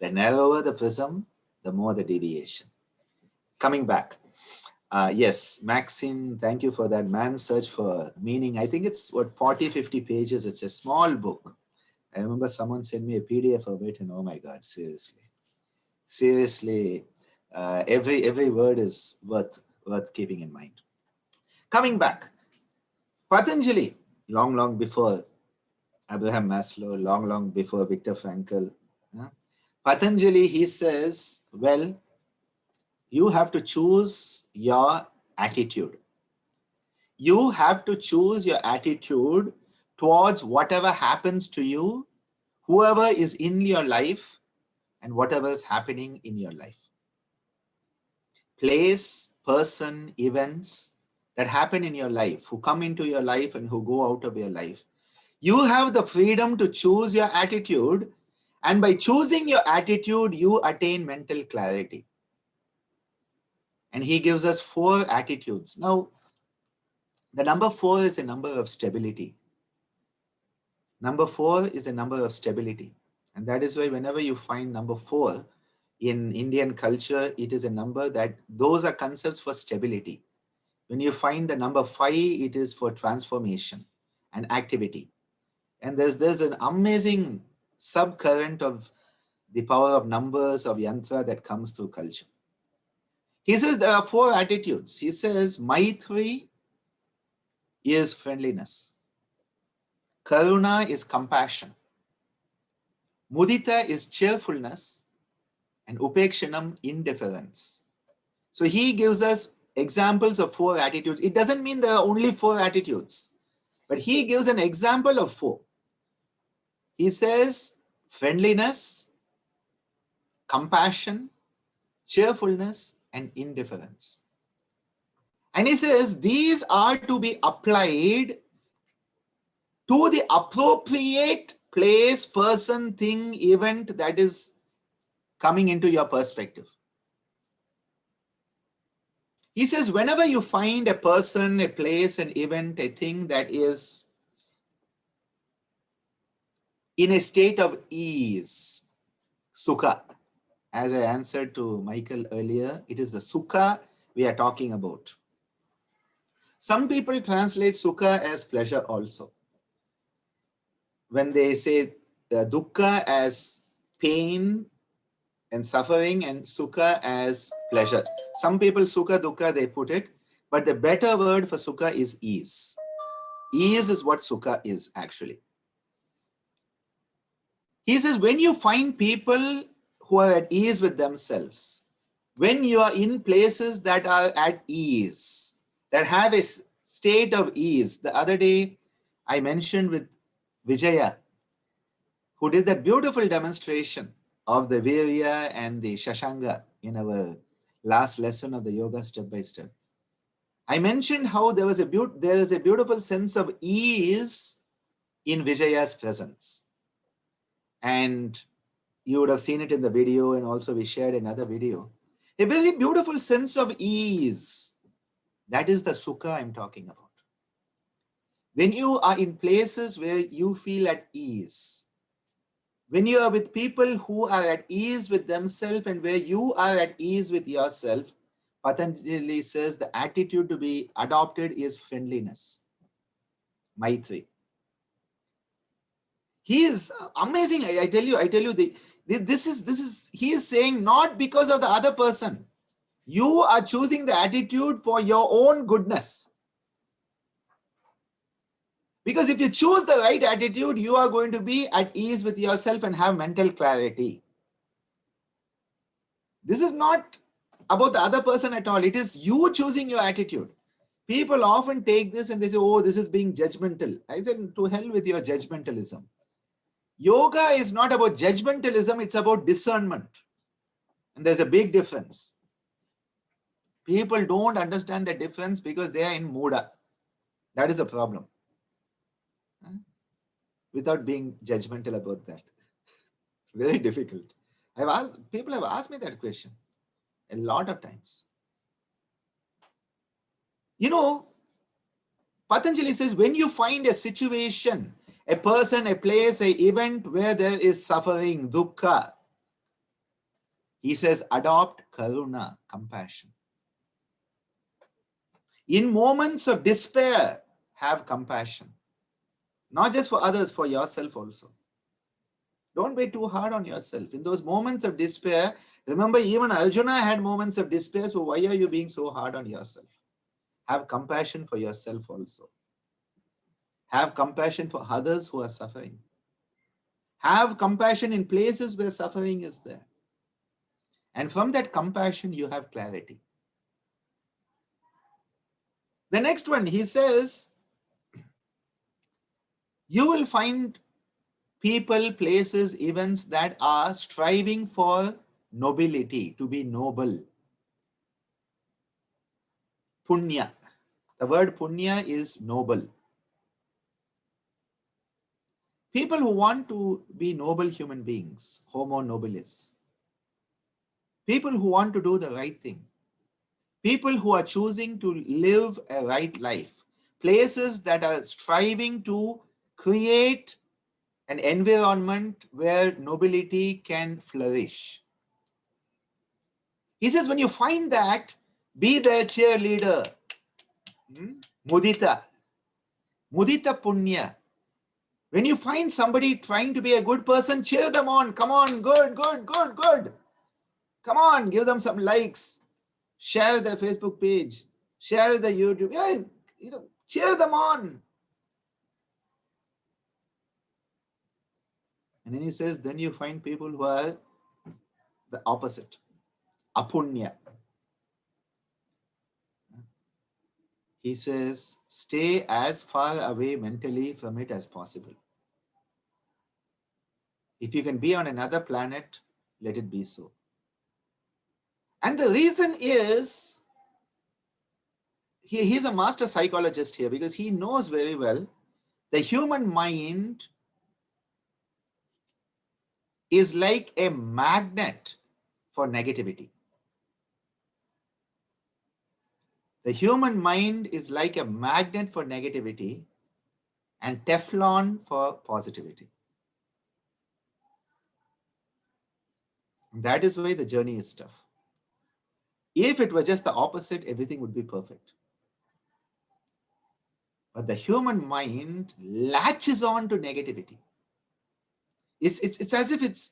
The narrower the prism, the more the deviation. Coming back. Yes, Maxine, thank you for that. Man's Search for Meaning. I think it's what, 40, 50 pages. It's a small book. I remember someone sent me a PDF of it, and oh my God, seriously, every word is worth keeping in mind. Coming back, Patanjali, long before Abraham Maslow, long before Viktor Frankl, Patanjali, he says, well, you have to choose your attitude. You have to choose your attitude towards whatever happens to you, whoever is in your life, and whatever is happening in your life. Place, person, events that happen in your life, who come into your life and who go out of your life. You have the freedom to choose your attitude, and by choosing your attitude, you attain mental clarity. And he gives us 4 attitudes. Now, the number 4 is a number of stability. Number 4 is a number of stability. And that is why whenever you find number 4 in Indian culture, it is a number that those are concepts for stability. When you find the number 5, it is for transformation and activity. And there's an amazing subcurrent of the power of numbers, of yantra that comes through culture. He says there are 4 attitudes. He says, Maitri is friendliness. Karuna is compassion. Mudita is cheerfulness. And upekshanam, indifference. So he gives us examples of 4 attitudes. It doesn't mean there are only 4 attitudes, but he gives an example of 4. He says friendliness, compassion, cheerfulness, and indifference. And he says these are to be applied to the appropriate place, person, thing, event that is coming into your perspective. He says whenever you find a person, a place, an event, a thing that is in a state of ease, sukha, as I answered to Michael earlier, it is the sukha we are talking about. Some people translate sukha as pleasure also. When they say dukkha as pain and suffering, and sukha as pleasure. Some people sukha, dukkha, they put it, but the better word for sukha is ease. Ease is what sukha is actually. He says when you find people who are at ease with themselves, when you are in places that are at ease, that have a state of ease. The other day I mentioned with Vijaya, who did that beautiful demonstration of the Virya and the Shashanga in our last lesson of the yoga step by step. I mentioned how there is a beautiful sense of ease in Vijaya's presence. And you would have seen it in the video, and also we shared another video. A very beautiful sense of ease. That is the sukha I'm talking about. When you are in places where you feel at ease, when you are with people who are at ease with themselves and where you are at ease with yourself, Patanjali says the attitude to be adopted is friendliness, Maitri. He is amazing. I tell you, he is saying not because of the other person. You are choosing the attitude for your own goodness. Because if you choose the right attitude, you are going to be at ease with yourself and have mental clarity. This is not about the other person at all. It is you choosing your attitude. People often take this and they say, oh, this is being judgmental. I said, to hell with your judgmentalism. Yoga is not about judgmentalism, it's about discernment. And there's a big difference. People don't understand the difference because they are in muda. That is a problem. Without being judgmental about that. Very difficult. People have asked me that question a lot of times. You know, Patanjali says, when you find a situation, a person, a place, an event where there is suffering, dukkha, he says, adopt karuna, compassion. In moments of despair, have compassion. Not just for others, for yourself also. Don't be too hard on yourself. In those moments of despair, remember, even Arjuna had moments of despair, so why are you being so hard on yourself? Have compassion for yourself also. Have compassion for others who are suffering. Have compassion in places where suffering is there. And from that compassion, you have clarity. The next one, he says, you will find people, places, events that are striving for nobility, to be noble. Punya. The word punya is noble. People who want to be noble human beings, homo nobilis. People who want to do the right thing. People who are choosing to live a right life. Places that are striving to create an environment where nobility can flourish. He says, when you find that, be their cheerleader. Mudita. Mudita punya. When you find somebody trying to be a good person, cheer them on. Come on, good, good, good, good. Come on, give them some likes. Share their Facebook page. Share the YouTube. Yeah, cheer them on. And then he says, then you find people who are the opposite. Apunya. He says, stay as far away mentally from it as possible. If you can be on another planet, let it be so. And the reason is, he's a master psychologist here because he knows very well the human mind is like a magnet for negativity. The human mind is like a magnet for negativity and Teflon for positivity. And that is why the journey is tough. If it were just the opposite, everything would be perfect. But the human mind latches on to negativity. It's as if it's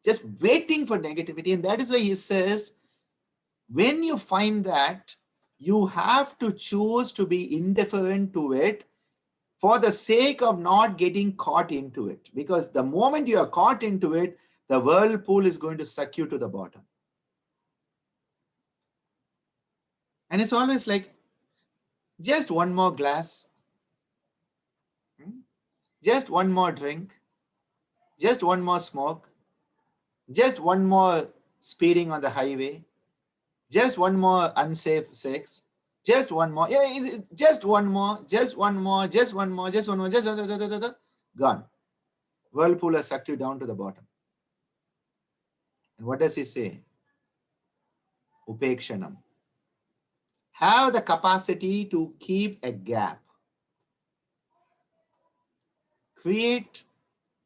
just waiting for negativity. And that is why he says, when you find that, you have to choose to be indifferent to it for the sake of not getting caught into it. Because the moment you are caught into it, the whirlpool is going to suck you to the bottom. And it's always like, just one more glass, just one more drink, just one more smoke, just one more speeding on the highway, just one more unsafe sex, just one more, just one more, just one more, just one more, just one more, just one more, gone. whirlpool has sucked you down to the bottom. And what does he say? Upekshanam. Have the capacity to keep a gap. Create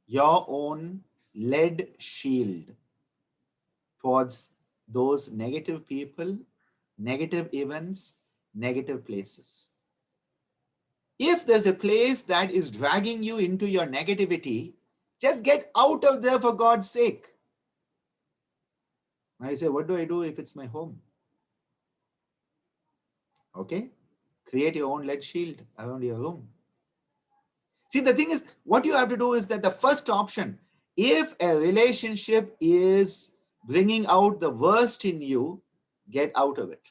your own lead shield towards those negative people, negative events, negative places. If there's a place that is dragging you into your negativity, just get out of there for God's sake. Now you say, what do I do if it's my home? Okay, create your own lead shield around your room. See, the thing is, what you have to do is that the first option, if a relationship is bringing out the worst in you, get out of it.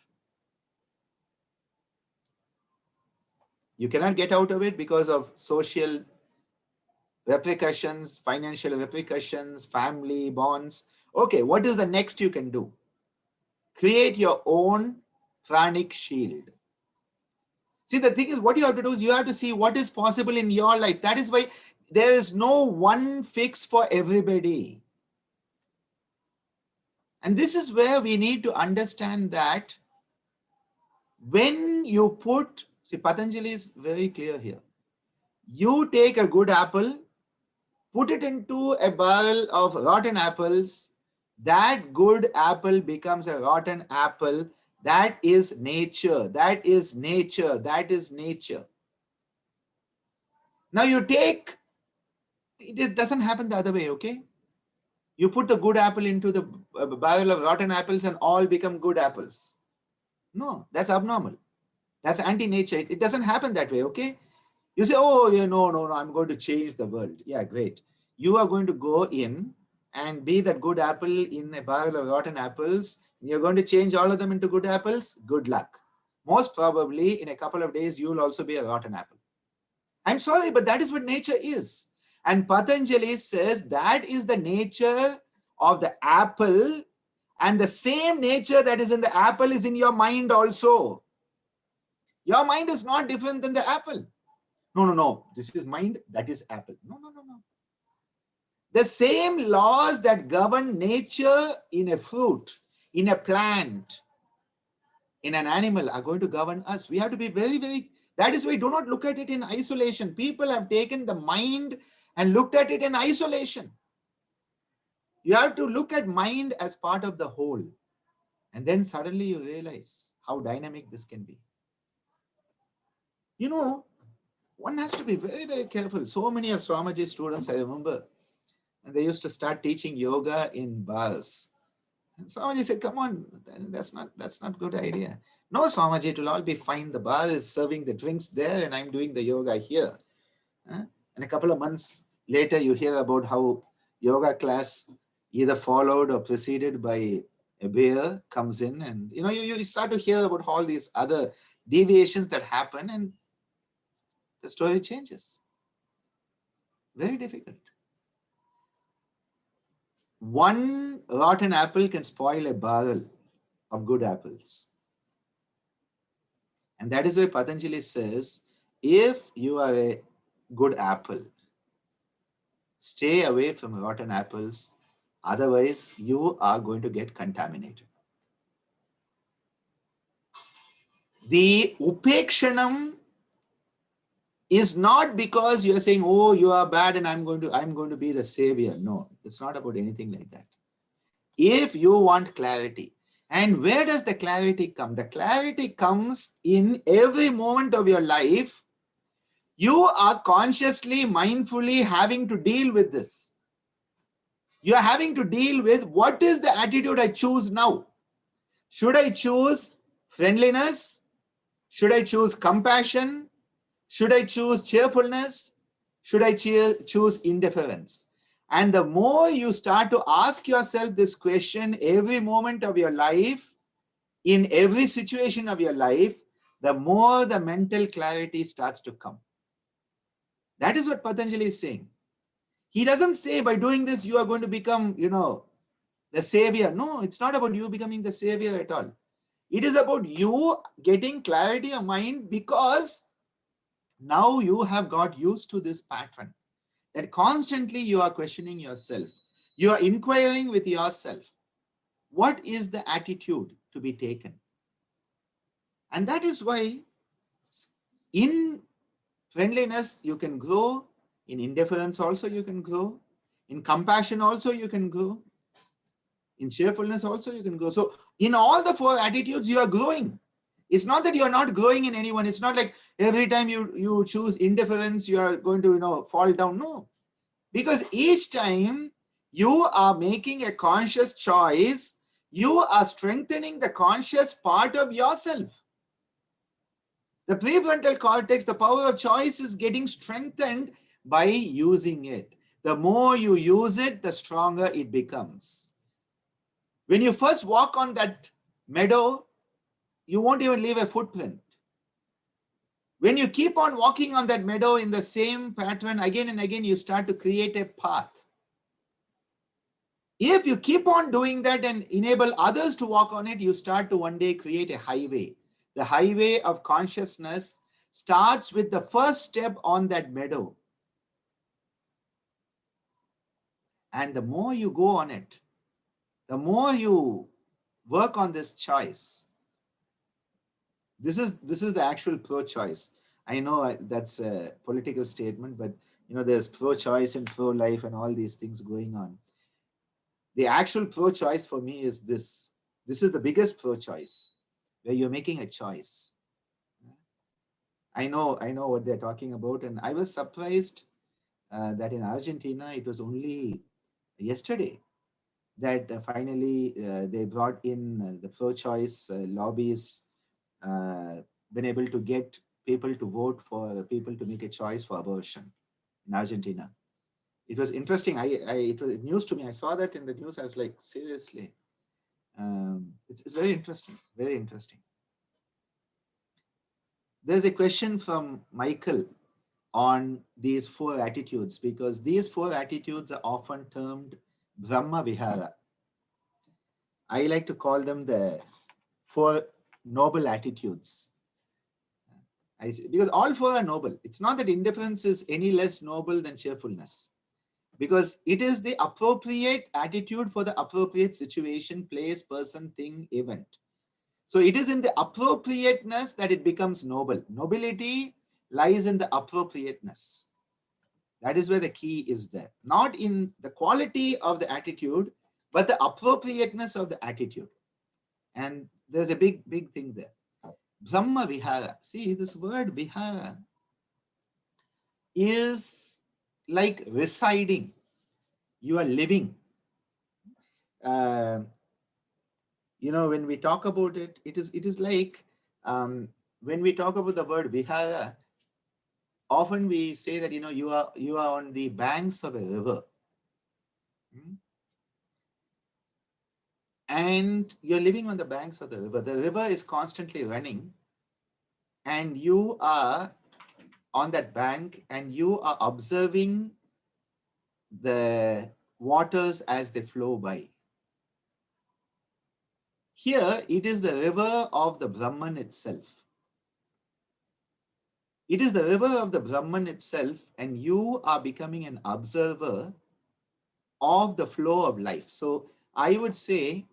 You cannot get out of it because of social repercussions, financial repercussions, family bonds. Okay, what is the next you can do? Create your own pranic shield. See, the thing is, what you have to do is you have to see what is possible in your life. That is why there is no one fix for everybody. And this is where we need to understand that when you put, see, Patanjali is very clear here. You take a good apple, put it into a barrel of rotten apples, that good apple becomes a rotten apple. That is nature. That is nature. That is nature. Now you take, it doesn't happen the other way, okay? You put the good apple into the barrel of rotten apples and all become good apples. No, that's abnormal. That's anti-nature. It doesn't happen that way, okay? You say, oh, yeah, no, I'm going to change the world. Yeah, great. You are going to go in and be that good apple in a barrel of rotten apples. You're going to change all of them into good apples. Good luck. Most probably in a couple of days, you'll also be a rotten apple. I'm sorry, but that is what nature is. And Patanjali says that is the nature of the apple, and the same nature that is in the apple is in your mind also. Your mind is not different than the apple. No. This is mind, that is apple. No. The same laws that govern nature in a fruit, in a plant, in an animal are going to govern us. We have to be very, that is why do not look at it in isolation. People have taken the mind and looked at it in isolation. You have to look at mind as part of the whole. And then suddenly you realize how dynamic this can be. You know, one has to be very careful. So many of Swamiji's students, I remember, and they used to start teaching yoga in bars. And Swamiji said, come on, that's not good idea. No, Swamiji, it will all be fine. The bar is serving the drinks there and I'm doing the yoga here. And a couple of months later, you hear about how yoga class either followed or preceded by a bear comes in, and you start to hear about all these other deviations that happen, and the story changes. Very difficult. One rotten apple can spoil a barrel of good apples. And that is why Patanjali says, if you are a good apple, stay away from rotten apples. Otherwise, you are going to get contaminated. The upekshanam is not because you're saying, oh, you are bad and I'm going to be the savior. No, it's not about anything like that. If you want clarity, and where does the clarity come? The clarity comes in every moment of your life. You are consciously, mindfully having to deal with this. You are having to deal with what is the attitude I choose now. Should I choose friendliness? Should I choose compassion? Should I choose cheerfulness? Should I choose indifference? And the more you start to ask yourself this question every moment of your life, in every situation of your life, the more the mental clarity starts to come. That is what Patanjali is saying. He doesn't say by doing this, you are going to become, the savior. No, it's not about you becoming the savior at all. It is about you getting clarity of mind because now you have got used to this pattern. that constantly you are questioning yourself. You are inquiring with yourself. What is the attitude to be taken? And that is why in friendliness you can grow, in indifference also you can grow, in compassion also you can grow, in cheerfulness also you can grow. So in all the four attitudes you are growing. It's not that you are not growing in anyone. It's not like every time you choose indifference you are going to fall down. No, because each time you are making a conscious choice, you are strengthening the conscious part of yourself. The prefrontal cortex, the power of choice, is getting strengthened by using it. The more you use it, the stronger it becomes. When you first walk on that meadow, you won't even leave a footprint. When you keep on walking on that meadow in the same pattern again and again, you start to create a path. If you keep on doing that and enable others to walk on it, you start to one day create a highway. The highway of consciousness starts with the first step on that meadow. And the more you go on it, the more you work on this choice. This is the actual pro-choice. I know that's a political statement, but there's pro-choice and pro-life and all these things going on. The actual pro-choice for me is this. This is the biggest pro-choice, where you're making a choice. I know what they're talking about, and I was surprised that in Argentina it was only yesterday that finally they brought in the pro-choice lobbies, been able to get people to vote for people to make a choice for abortion in Argentina. It was interesting. It was news to me. I saw that in the news. I was like, seriously. It's very interesting. Very interesting. There's a question from Michael on these four attitudes, because these four attitudes are often termed Brahma Vihara. I like to call them the four noble attitudes. Because all four are noble. It's not that indifference is any less noble than cheerfulness, because it is the appropriate attitude for the appropriate situation, place, person, thing, event. So it is in the appropriateness that it becomes noble. Nobility lies in the appropriateness. That is where the key is there. Not in the quality of the attitude, but the appropriateness of the attitude. And there's a big thing there. Brahma Vihara. See, this word Vihara is like residing. You are living. When we talk about it, it is like when we talk about the word Vihara, often we say that you are on the banks of a river. And you're living on the banks of the river. The river is constantly running, and you are on that bank and you are observing the waters as they flow by. Here, it is the river of the Brahman itself. It is the river of the Brahman itself, and you are becoming an observer of the flow of life. So I would say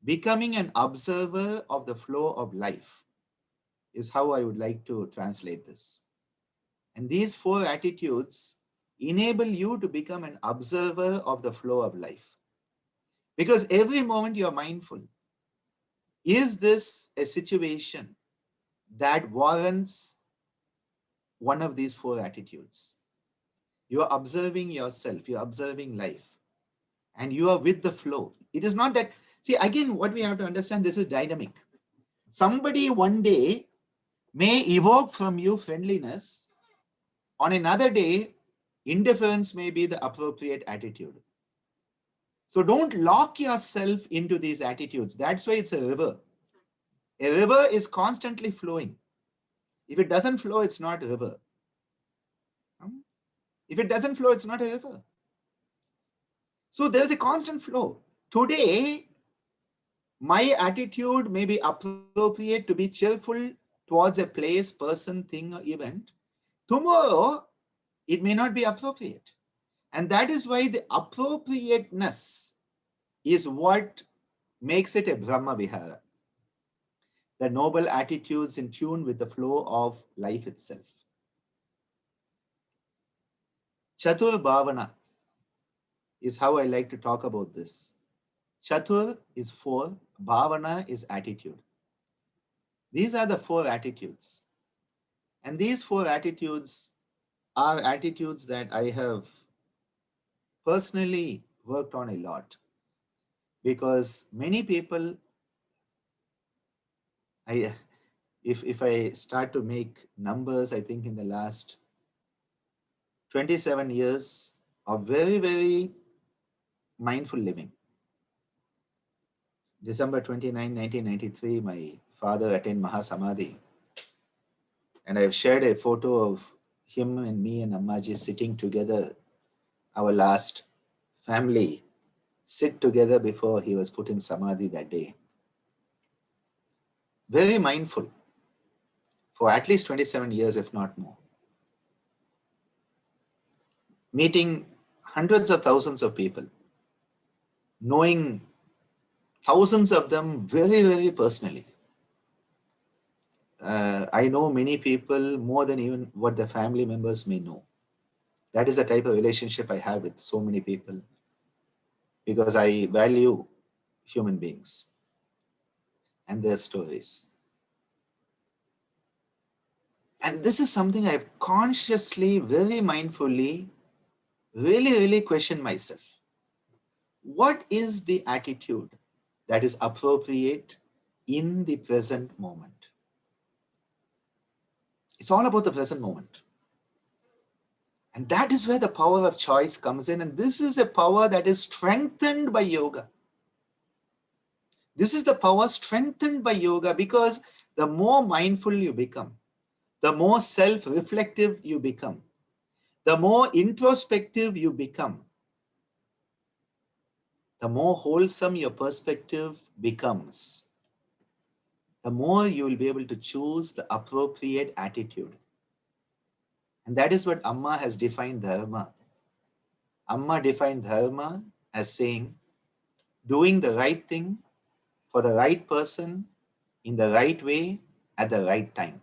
becoming an observer of the flow of life is how I would like to translate this. And these four attitudes enable you to become an observer of the flow of life. Because every moment you are mindful. Is this a situation that warrants one of these four attitudes? You are observing yourself, you are observing life, and you are with the flow. It is not that, see, again, what we have to understand, this is dynamic. Somebody one day may evoke from you friendliness. On another day, indifference may be the appropriate attitude. So don't lock yourself into these attitudes. That's why it's a river. A river is constantly flowing. If it doesn't flow, it's not a river. If it doesn't flow, it's not a river. So there's a constant flow. Today, my attitude may be appropriate to be cheerful towards a place, person, thing, or event. Tomorrow, it may not be appropriate. And that is why the appropriateness is what makes it a Brahma Vihara. The noble attitudes in tune with the flow of life itself. Chatur Bhavana is how I like to talk about this. Chatur is 4, Bhavana is attitude. These are the 4 attitudes. And these 4 attitudes are attitudes that I have personally worked on a lot, because many people, I if I start to make numbers, I think in the last 27 years of very, very mindful living. December 29, 1993, my father attained Mahasamadhi. And I've shared a photo of him and me and Ammaji sitting together, our last family sit together before he was put in Samadhi that day. Very mindful for at least 27 years, if not more. Meeting hundreds of thousands of people, knowing thousands of them very, very personally. I know many people more than even what the family members may know. That is the type of relationship I have with so many people, because I value human beings and their stories. And this is something I've consciously, very mindfully, really, really questioned myself. What is the attitude that is appropriate in the present moment? It's all about the present moment. And that is where the power of choice comes in. And this is a power that is strengthened by yoga. This is the power strengthened by yoga, because the more mindful you become, the more self-reflective you become, the more introspective you become, the more wholesome your perspective becomes, the more you will be able to choose the appropriate attitude. And that is what Amma has defined dharma. Amma defined dharma as saying, doing the right thing for the right person in the right way at the right time.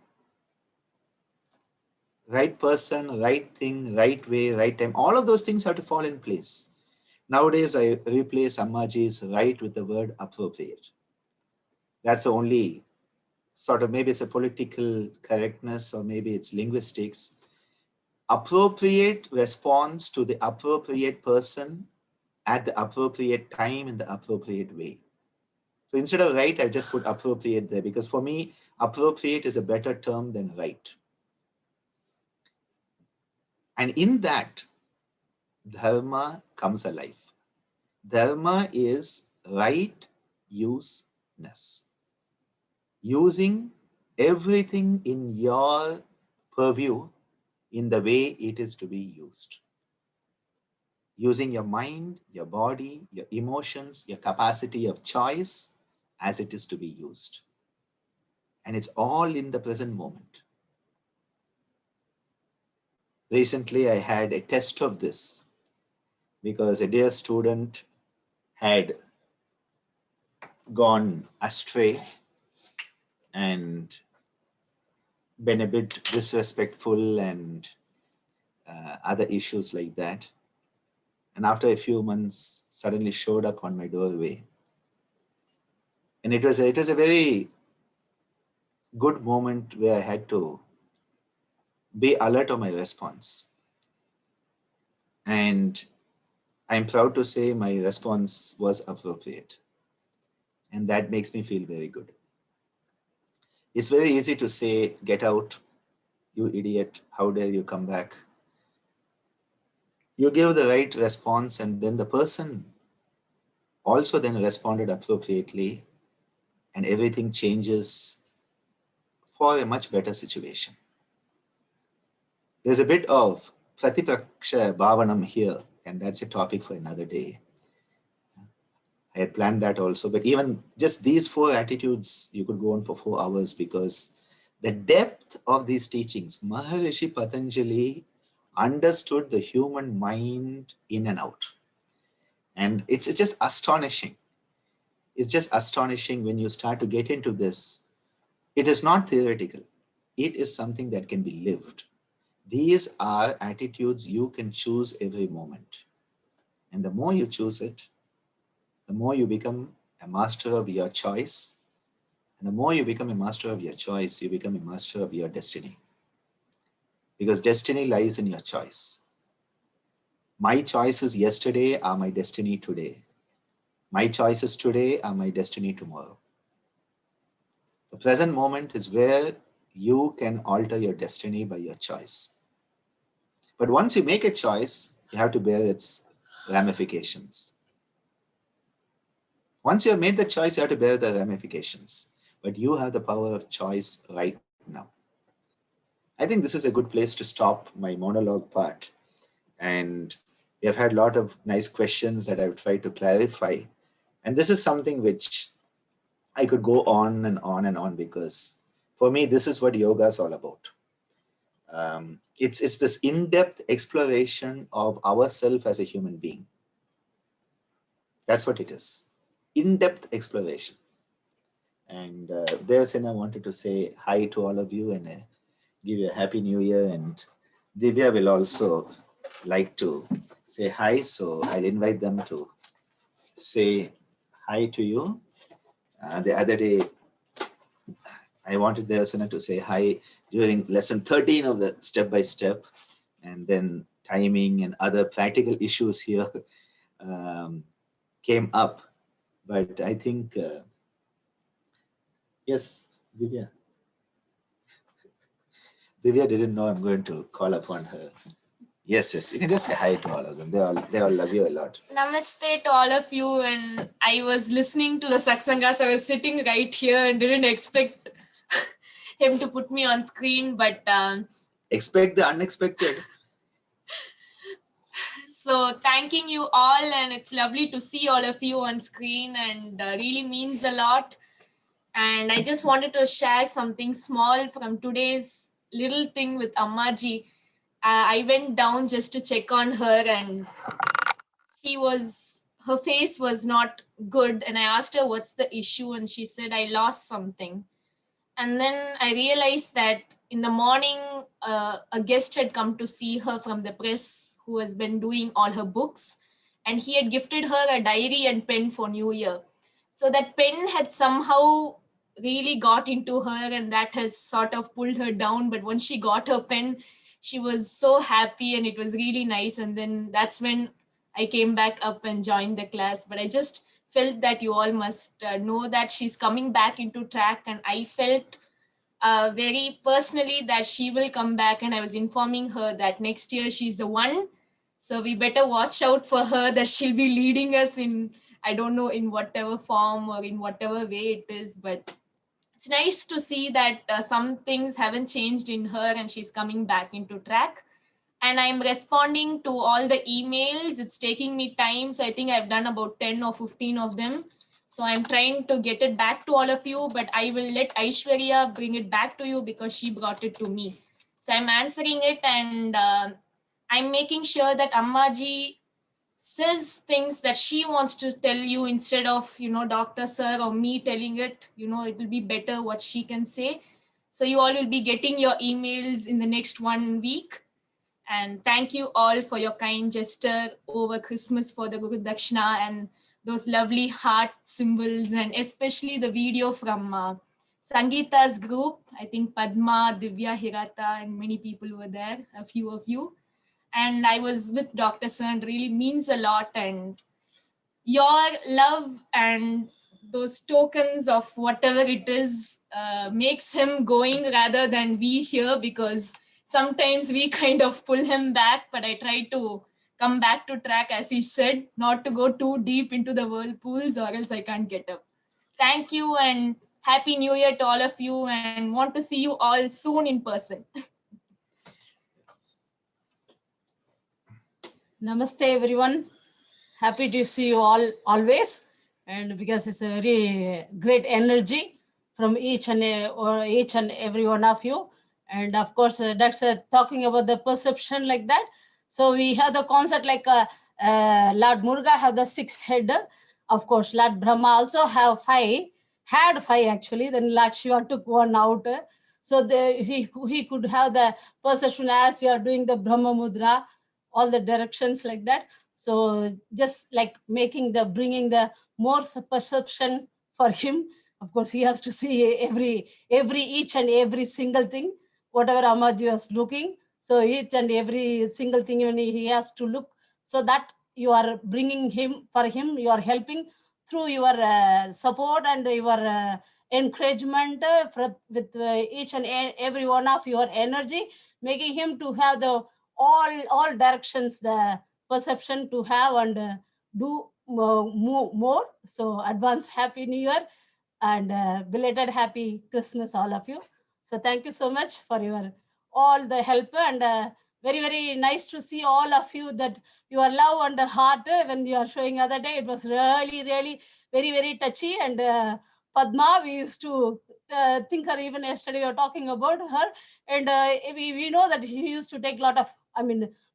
Right person, right thing, right way, right time. All of those things have to fall in place. Nowadays, I replace Ammaji's right with the word appropriate. That's the only sort of, maybe it's a political correctness or maybe it's linguistics. Appropriate response to the appropriate person at the appropriate time in the appropriate way. So instead of right, I just put appropriate there, because for me, appropriate is a better term than right. And in that, dharma comes alive. Dharma is right useness. Using everything in your purview in the way it is to be used. Using your mind, your body, your emotions, your capacity of choice as it is to be used. And it's all in the present moment. Recently, I had a test of this, because a dear student had gone astray and been a bit disrespectful and other issues like that. And after a few months, suddenly showed up on my doorway. And it was a very good moment where I had to be alert on my response. And I'm proud to say my response was appropriate. And that makes me feel very good. It's very easy to say, get out, you idiot, how dare you come back. You give the right response, and then the person also then responded appropriately, and everything changes for a much better situation. There's a bit of Pratipaksha Bhavanam here, and that's a topic for another day. I had planned that also, but even just these 4 attitudes, you could go on for 4 hours, because the depth of these teachings, Maharishi Patanjali understood the human mind in and out. And it's just astonishing. It's just astonishing when you start to get into this. It is not theoretical, it is something that can be lived. These are attitudes you can choose every moment. And the more you choose it, the more you become a master of your choice. And the more you become a master of your choice, you become a master of your destiny. Because destiny lies in your choice. My choices yesterday are my destiny today. My choices today are my destiny tomorrow. The present moment is where you can alter your destiny by your choice. But once you make a choice, you have to bear its ramifications. Once you have made the choice, you have to bear the ramifications. But you have the power of choice right now. I think this is a good place to stop my monologue part. And we have had a lot of nice questions that I've tried to clarify. And this is something which I could go on and on and on, because for me, this is what yoga is all about. It's this in-depth exploration of ourself as a human being. That's what it is. In-depth exploration. And Devasena wanted to say hi to all of you and give you a happy new year. And Divya will also like to say hi. So I'll invite them to say hi to you. The other day, I wanted Devasena to say hi during lesson 13 of the step by step, and then timing and other practical issues here um, came up. But I think, yes, Divya. Divya didn't know I'm going to call upon her. Yes, yes. You can just say hi to all of them. They all love you a lot. Namaste to all of you. And I was listening to the Satsanga, so I was sitting right here and didn't expect him to put me on screen. But Expect the unexpected. so thanking you all, and it's lovely to see all of you on screen, and really means a lot. And I just wanted to share something small from today's little thing with Ammaji. I went down just to check on her, and her face was not good. And I asked her, what's the issue? And she said, I lost something. And then I realized that in the morning, a guest had come to see her from the press who has been doing all her books. And he had gifted her a diary and pen for New Year. So that pen had somehow really got into her, and that has sort of pulled her down. But once she got her pen, she was so happy and it was really nice. And then that's when I came back up and joined the class. But I just felt that you all must know that she's coming back into track, and I felt very personally that she will come back, and I was informing her that next year she's the one, so we better watch out for her, that she'll be leading us in, I don't know in whatever form or in whatever way it is. But it's nice to see that some things haven't changed in her and she's coming back into track. And I'm responding to all the emails. It's taking me time. So I think I've done about 10 or 15 of them. So I'm trying to get it back to all of you, but I will let Aishwarya bring it back to you because she brought it to me. So I'm answering it, and I'm making sure that Ammaji says things that she wants to tell you instead of, Dr. Sir or me telling it. It will be better what she can say. So you all will be getting your emails in the next 1 week. And thank you all for your kind gesture over Christmas for the Guru Dakshina and those lovely heart symbols, and especially the video from Sangeeta's group. I think Padma, Divya, Hirata, and many people were there, a few of you. And I was with Dr. Sir, really means a lot. And your love and those tokens of whatever it is makes him going rather than we here, because sometimes we kind of pull him back. But I try to come back to track, as he said, not to go too deep into the whirlpools or else I can't get up. Thank you, and happy new year to all of you, and want to see you all soon in person. Namaste, everyone. Happy to see you all always, and because it's a very great energy from each and every one of you, And of course, that's talking about the perception like that. So we have the concept like Lord Muruga have the 6 head. Of course, Lord Brahma also have 5, had 5 actually. Then Lord Shiva took one out. So he could have the perception as you are doing the Brahma Mudra, all the directions like that. So just like bringing the more perception for him. Of course, he has to see each and every single thing, whatever Amaji was looking. So each and every single thing when he has to look, so that you are bringing him, for him, you are helping through your support and your encouragement with each and every one of your energy, making him to have the all directions, the perception to have and do more. So advance Happy New Year and belated Happy Christmas, all of you. So thank you so much for your all the help, and very, very nice to see all of you, that your love and the heart when you are showing other day. It was really, really very, very touchy. And Padma, we used to think her, even yesterday we were talking about her, and we know that he used to take a lot of,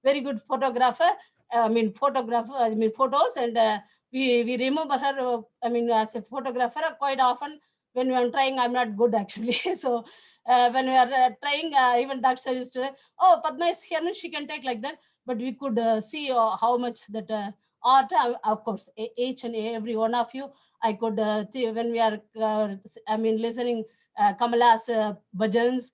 very good photographer, photos, and we remember her, as a photographer quite often. When we are trying, I'm not good actually. So when we are trying, even Dr. used to say, oh, Padma is here, she can take like that. But we could see how much that art, of course, each and every one of you, I could, when we are, listening Kamala's bhajans,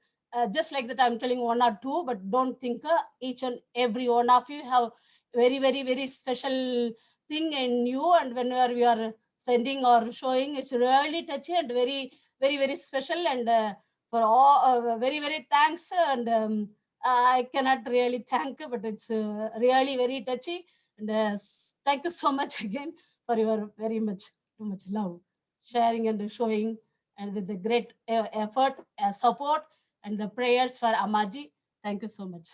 just like that, I'm telling one or two, but don't think each and every one of you have very, very, very special thing in you. And whenever we are sending or showing, it's really touchy and very, very, very special. And for all, very, very thanks. And I cannot really thank, but it's really very touchy. And thank you so much again for your very much, too much love, sharing and showing, and with the great effort, support, and the prayers for Amaji. Thank you so much.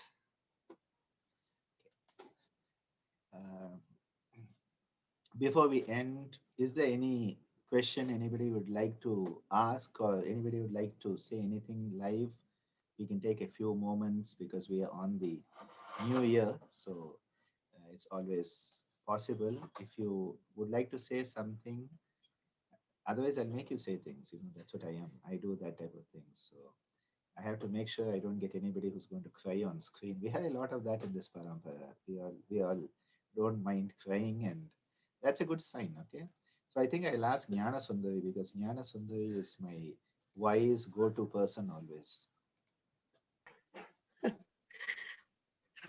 Before we end, is there any question anybody would like to ask, or anybody would like to say anything live? We can take a few moments because we are on the new year, so it's always possible. If you would like to say something, otherwise I'll make you say things. That's what I am. I do that type of thing. So I have to make sure I don't get anybody who's going to cry on screen. We have a lot of that in this parampara. We all don't mind crying, and that's a good sign. Okay, so I think I'll ask Jnana Sundari, because Jnana Sundari is my wise go-to person always.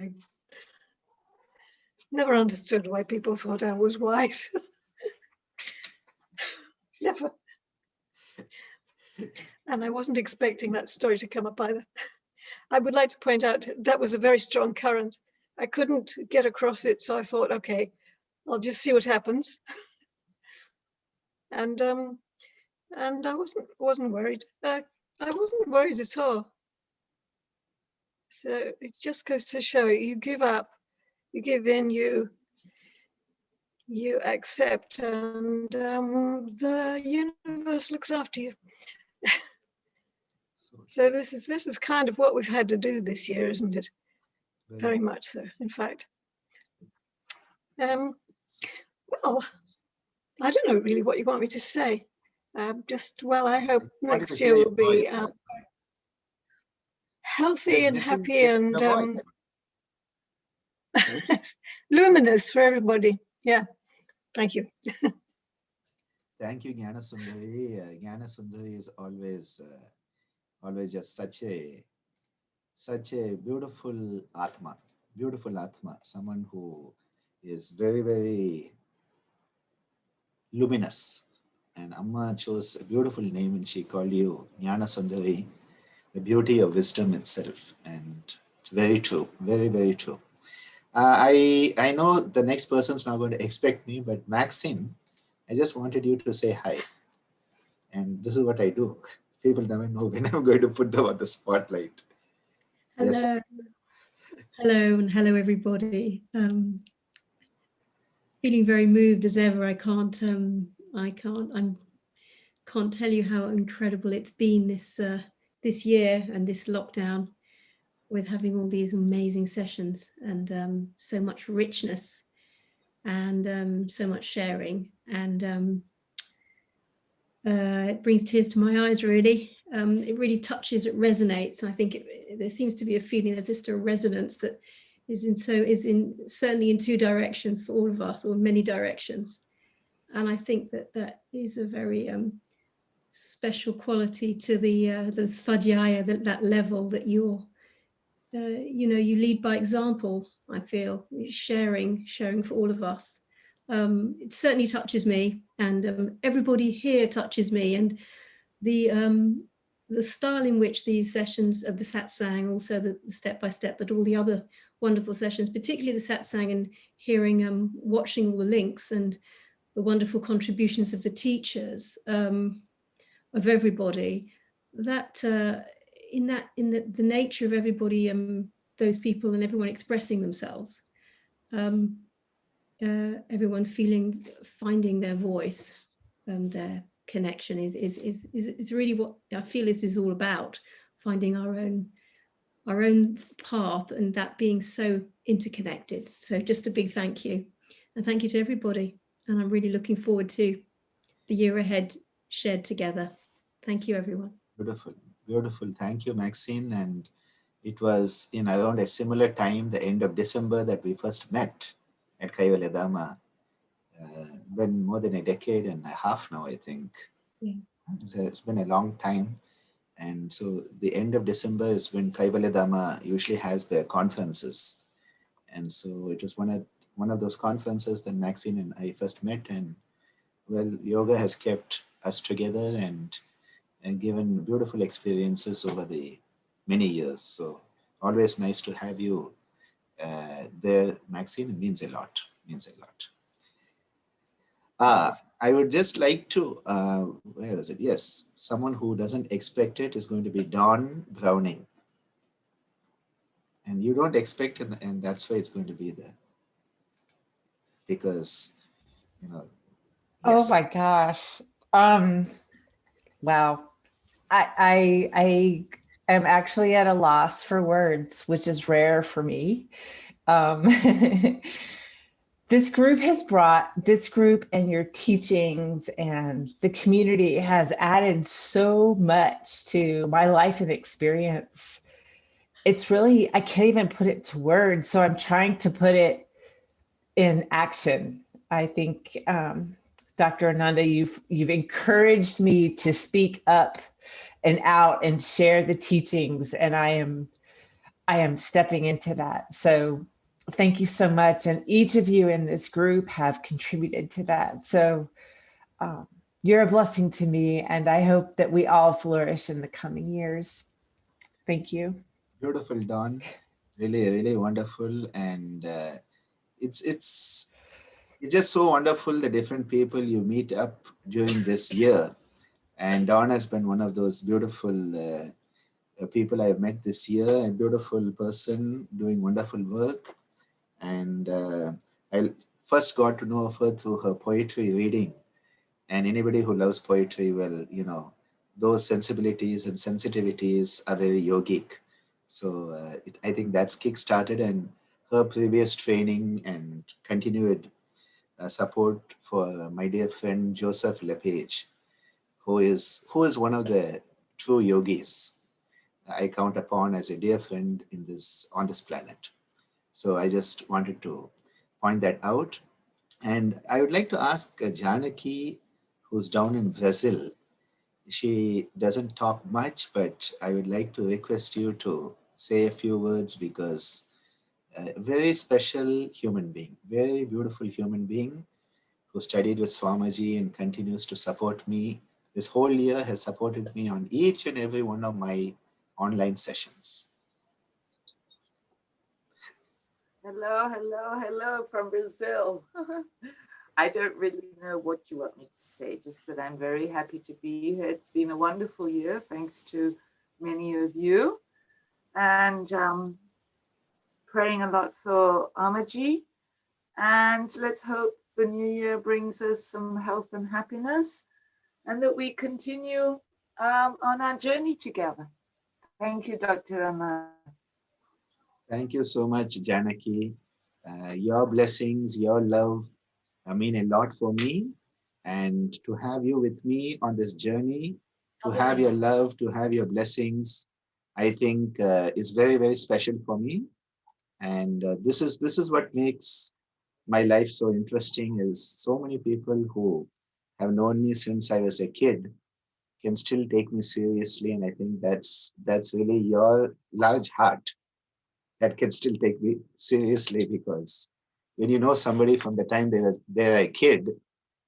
I never understood why people thought I was wise. Never. And I wasn't expecting that story to come up either. I would like to point out that was a very strong current. I couldn't get across it, so I thought, okay, I'll just see what happens. And I wasn't worried. I wasn't worried at all. So it just goes to show you give up, you give in, you accept, and the universe looks after you. So this is kind of what we've had to do this year, isn't it? Very much so, in fact. Well, I don't know really what you want me to say. I hope next year will be healthy and happy and luminous for everybody. Yeah, thank you. Thank you, Jnana Sundari. Jnana Sundari is always just such a beautiful Atma, someone who is very, very luminous. And Amma chose a beautiful name and she called you Jnana Sundari, the beauty of wisdom itself. And it's very true, very, very true. I know the next person's not going to expect me, but Maxine, I just wanted you to say hi. And this is what I do. People never know when I'm going to put them on the spotlight. Hello. Yes. Hello, and hello everybody. Feeling very moved as ever. I can't tell you how incredible it's been this this year and this lockdown with having all these amazing sessions and so much richness and so much sharing. And it brings tears to my eyes, really. It really touches, it resonates. And I think there seems to be a feeling, there's just a resonance that is certainly in two directions for all of us, or many directions. And I think that is a very special quality to the svadhyaya, that level that you're, you lead by example. I feel sharing for all of us. It certainly touches me, and everybody here touches me. And the style in which these sessions of the satsang, also the step by step, but all the other wonderful sessions, particularly the satsang, and hearing, watching all the links and the wonderful contributions of the teachers, of everybody, that in the nature of everybody, those people and everyone expressing themselves, everyone finding their voice, their connection is really what I feel this is all about, finding our own path, and that being so interconnected. So just a big thank you, and thank you to everybody. And I'm really looking forward to the year ahead shared together. Thank you, everyone. Beautiful, beautiful. Thank you, Maxine. And it was in around a similar time, the end of December, that we first met at Kaivalya Dhamma. Been more than a decade and a half now, I think. Yeah. It's been a long time. And so the end of December is when Kaivalya Dhamma usually has their conferences. And so it was one of those conferences that Maxine and I first met. And well, yoga has kept us together and given beautiful experiences over the many years. So always nice to have you there, Maxine. It means a lot, I would just like to, where is it? Yes, someone who doesn't expect it is going to be Dawn Browning. And you don't expect it, and that's why it's going to be there. Because, yes. Oh my gosh. Wow. I am actually at a loss for words, which is rare for me. This group and your teachings and the community has added so much to my life and experience. It's really, I can't even put it to words. So I'm trying to put it in action. I think, Dr. Ananda, you've encouraged me to speak up and out and share the teachings, and I am stepping into that. So thank you so much. And each of you in this group have contributed to that. So you're a blessing to me, and I hope that we all flourish in the coming years. Thank you. Beautiful, Dawn. Really, really wonderful. And it's just so wonderful, the different people you meet up during this year. And Dawn has been one of those beautiful people I've met this year, a beautiful person doing wonderful work. And I first got to know of her through her poetry reading. And anybody who loves poetry, well, those sensibilities and sensitivities are very yogic. So I think that's kick-started, and her previous training and continued support for my dear friend Joseph LePage, who is one of the true yogis I count upon as a dear friend on this planet. So I just wanted to point that out. And I would like to ask Janaki, who's down in Brazil. She doesn't talk much, but I would like to request you to say a few words, because a very special human being, very beautiful human being, who studied with Swamiji and continues to support me. This whole year has supported me on each and every one of my online sessions. Hello from Brazil. I don't really know what you want me to say, just that I'm very happy to be here. It's been a wonderful year, thanks to many of you. And praying a lot for Amaji. And let's hope the new year brings us some health and happiness, and that we continue on our journey together. Thank you, Dr. Ananda. Thank you so much, Janaki. Your blessings, your love mean a lot for me. And to have you with me on this journey, to have your love, to have your blessings, I think is very, very special for me. And this is what makes my life so interesting, is so many people who have known me since I was a kid can still take me seriously. And I think that's really your large heart that can still take me seriously, because when you know somebody from the time they're a kid,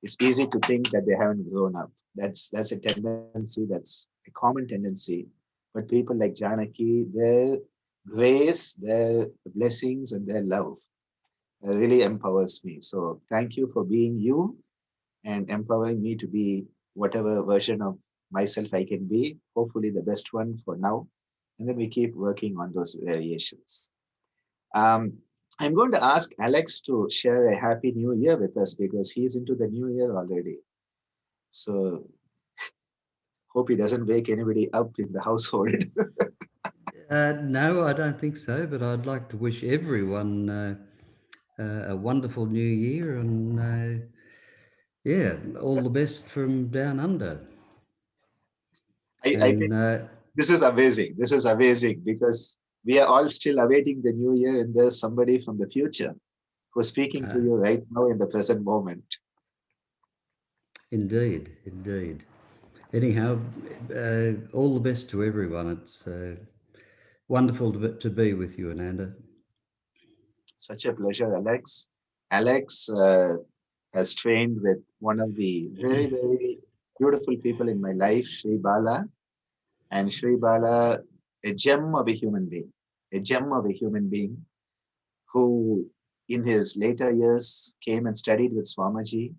it's easy to think that they haven't grown up. That's a tendency, that's a common tendency. But people like Janaki, their grace, their blessings, and their love really empowers me. So thank you for being you and empowering me to be whatever version of myself I can be, hopefully the best one for now. And then we keep working on those variations. Um, I'm going to ask Alex to share a happy new year with us because he's into the new year already. So hope he doesn't wake anybody up in the household. No, I don't think so, but I'd like to wish everyone a wonderful new year, and yeah, all the best from down under. I think this is amazing. This is amazing because we are all still awaiting the new year, and there's somebody from the future who's speaking to you right now in the present moment. Indeed, indeed. Anyhow, all the best to everyone. It's wonderful to be with you, Ananda. Such a pleasure, Alex. Alex has trained with one of the very, very beautiful people in my life, Sri Bala. And Sri Bala, a gem of a human being, a gem of a human being who in his later years came and studied with Swamiji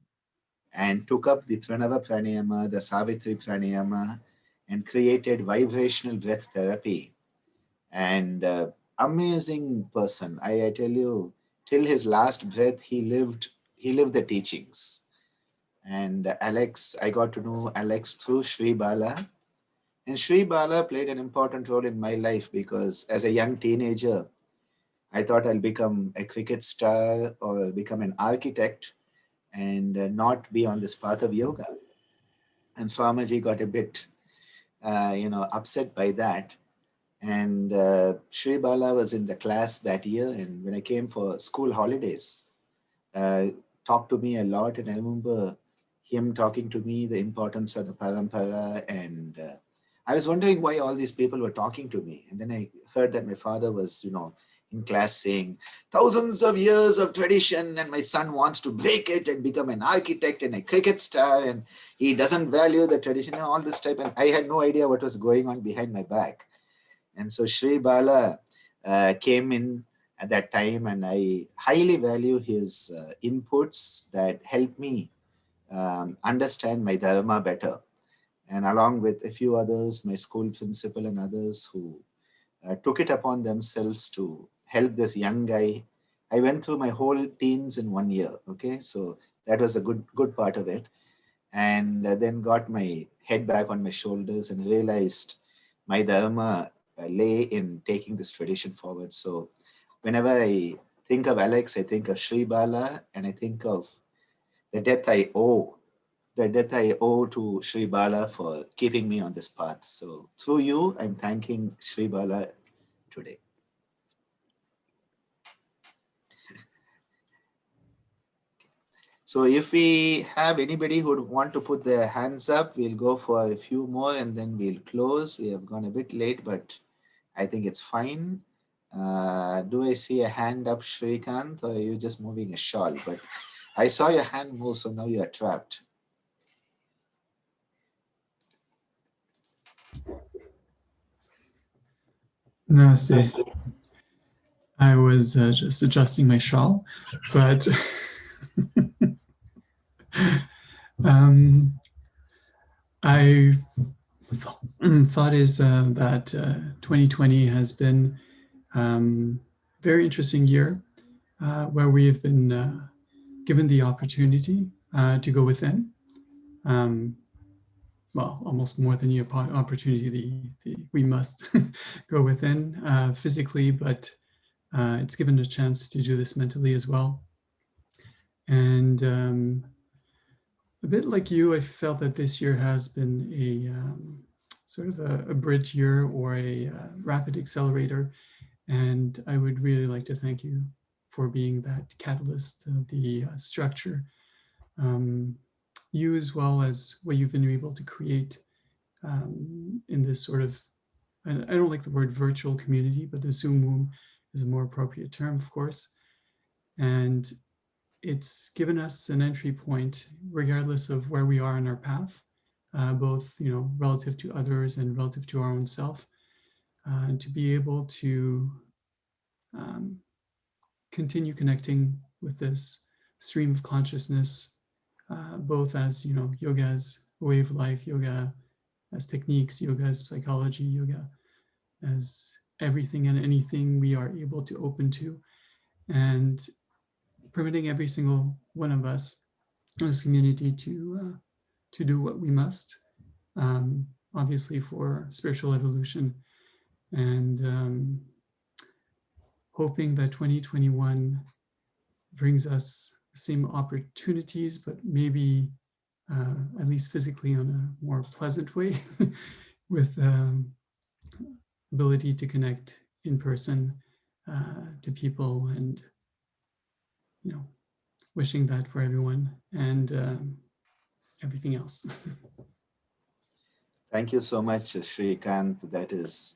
and took up the Pranava Pranayama, the Savitri Pranayama, and created vibrational breath therapy. And amazing person. I tell you, till his last breath, he lived the teachings. And Alex, I got to know Alex through Sri Bala. And Sri Bala played an important role in my life because as a young teenager, I thought I'll become a cricket star or become an architect and not be on this path of yoga. And Swamiji got a bit, upset by that. And Sri Bala was in the class that year. And when I came for school holidays, talked to me a lot. And I remember him talking to me the importance of the parampara. And I was wondering why all these people were talking to me. And then I heard that my father was, in class saying, thousands of years of tradition, and my son wants to break it and become an architect and a cricket star, and he doesn't value the tradition and all this type. And I had no idea what was going on behind my back. And so Sri Bala came in at that time, and I highly value his inputs that help me understand my dharma better. And along with a few others, my school principal and others who took it upon themselves to help this young guy. I went through my whole teens in 1 year. Okay, so that was a good part of it. And then got my head back on my shoulders and realized my dharma lay in taking this tradition forward. So whenever I think of Alex, I think of Sri Bala, and I think of the debt I owe to Sri Bala for keeping me on this path. So through you, I'm thanking Sri Bala today. So if we have anybody who would want to put their hands up, we'll go for a few more and then we'll close. We have gone a bit late, but I think it's fine. Do I see a hand up, Shrikant, or are you just moving a shawl? But I saw your hand move, so now you are trapped. Namaste. I was just adjusting my shawl, but I thought is that 2020 has been very interesting year where we have been given the opportunity to go within. well, almost more than the opportunity, we must go within physically, but it's given a chance to do this mentally as well. And a bit like you, I felt that this year has been a sort of a bridge year or a rapid accelerator. And I would really like to thank you for being that catalyst of the structure. You, as well as what you've been able to create in this sort of, I don't like the word virtual community, but the Zoom Room is a more appropriate term, of course. And it's given us an entry point, regardless of where we are in our path, both, you know, relative to others and relative to our own self, to be able to continue connecting with this stream of consciousness, both as, you know, yoga as a way of life, yoga as techniques, yoga as psychology, yoga as everything and anything we are able to open to, and permitting every single one of us in this community to do what we must, obviously for spiritual evolution, and hoping that 2021 brings us the same opportunities, but maybe at least physically on a more pleasant way with ability to connect in person to people, and, you know, wishing that for everyone and everything else. Thank you so much, Shrikant. That is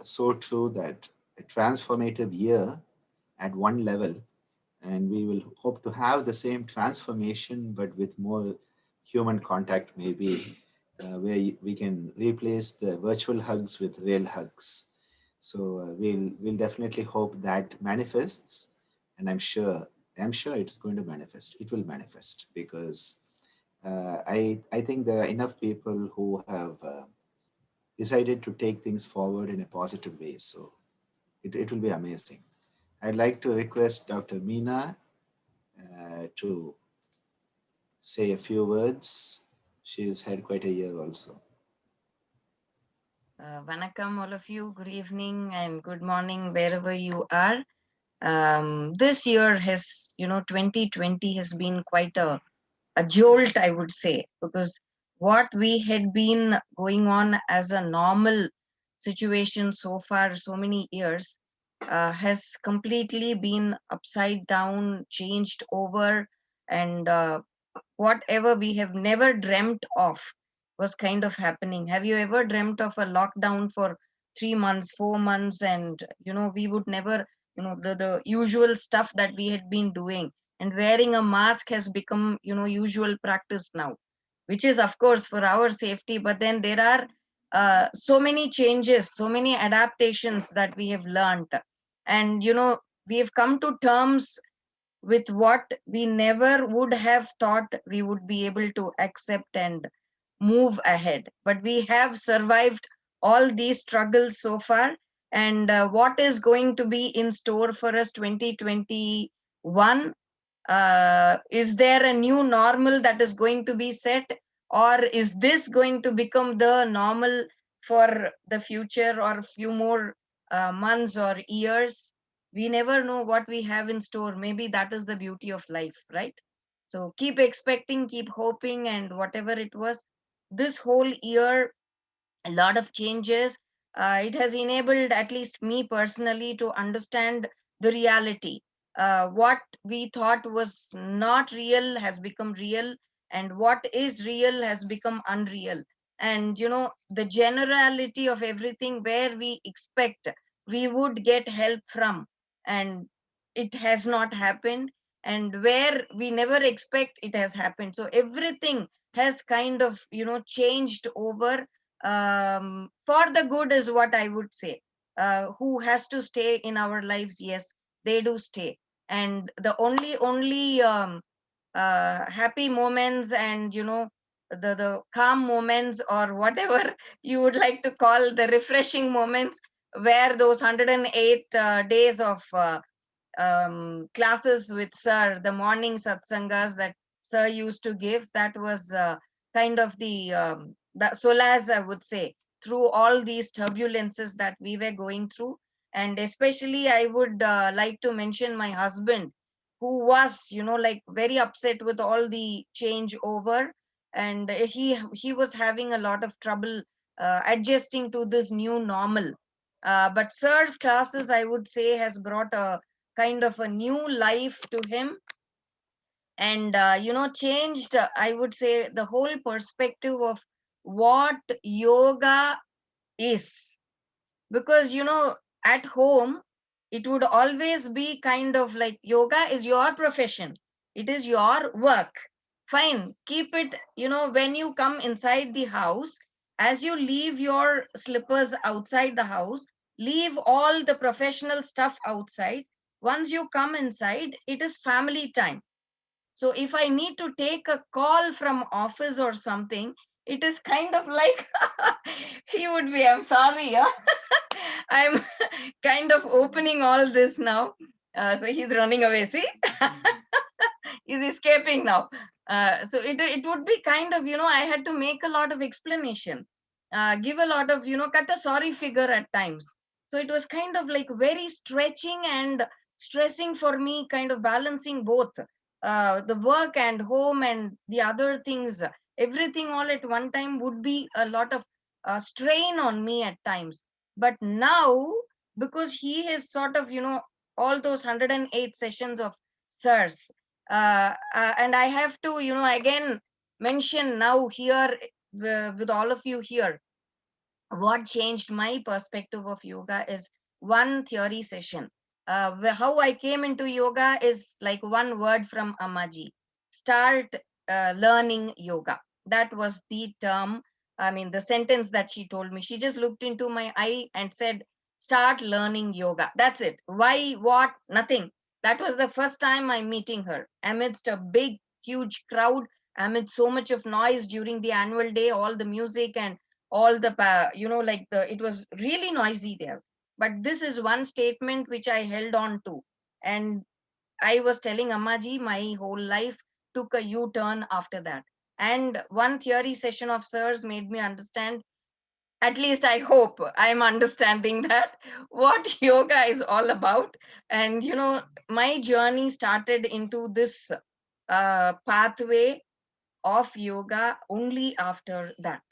so true, that a transformative year at one level, and we will hope to have the same transformation, but with more human contact, maybe, where we can replace the virtual hugs with real hugs. So we'll definitely hope that manifests, and I'm sure it is going to manifest. It will manifest, because I think there are enough people who have decided to take things forward in a positive way. So it will be amazing. I'd like to request Dr. Meena to say a few words. She's had quite a year also. Vanakkam, all of you. Good evening and good morning, wherever you are. This year has, 2020 has been quite a jolt, I would say, because what we had been going on as a normal situation so far, so many years, has completely been upside down, changed over, and whatever we have never dreamt of was kind of happening. Have you ever dreamt of a lockdown for 3 months, 4 months, and we would never, the usual stuff that we had been doing, and wearing a mask has become, usual practice now, which is of course for our safety, but then there are so many changes, so many adaptations that we have learned, and we have come to terms with what we never would have thought we would be able to accept and move ahead. But we have survived all these struggles so far. And what is going to be in store for us 2021? Is there a new normal that is going to be set? Or is this going to become the normal for the future or a few more months or years? We never know what we have in store. Maybe that is the beauty of life, right? So keep expecting, keep hoping, and whatever it was, this whole year, a lot of changes. It has enabled at least me personally to understand the reality. What we thought was not real has become real, and what is real has become unreal. And the generality of everything, where we expect we would get help from, and it has not happened, and where we never expect, it has happened. So everything has kind of changed over, for the good is what I would say. Who has to stay in our lives? Yes, they do stay. And the only happy moments, and the calm moments, or whatever you would like to call the refreshing moments, where those 108 days of classes with sir, the morning satsangas that sir used to give, that was kind of the solace, I would say, through all these turbulences that we were going through. And especially I would like to mention my husband, who was, like very upset with all the change over, and he was having a lot of trouble adjusting to this new normal. But sir's classes, I would say, has brought a kind of a new life to him, and changed, I would say, the whole perspective of what yoga is. Because at home it would always be kind of like, yoga is your profession, it is your work, fine, keep it. When you come inside the house, as you leave your slippers outside the house, leave all the professional stuff outside. Once you come inside, it is family time. So if I need to take a call from office or something, it is kind of like he would be, I'm sorry, yeah? I'm kind of opening all this now. So he's running away, see? He's escaping now. So it would be kind of, I had to make a lot of explanation, give a lot of, cut a sorry figure at times. So it was kind of like very stretching and stressing for me, kind of balancing both the work and home and the other things. Everything all at one time would be a lot of strain on me at times. But now, because he is sort of, all those 108 sessions of sirs, and I have to, again mention now here with all of you here, what changed my perspective of yoga is one theory session. How I came into yoga is like one word from Amaji: start learning yoga. That was the term, I mean, the sentence that she told me. She just looked into my eye and said, start learning yoga. That's it. Why, what, nothing. That was the first time I'm meeting her amidst a big, huge crowd, amid so much of noise during the annual day, all the music and all the like it was really noisy there. But this is one statement which I held on to, and I was telling Ammaji, my whole life took a U-turn after that. And one theory session of sirs made me understand, at least I hope I'm understanding that, what yoga is all about. And my journey started into this pathway of yoga only after that.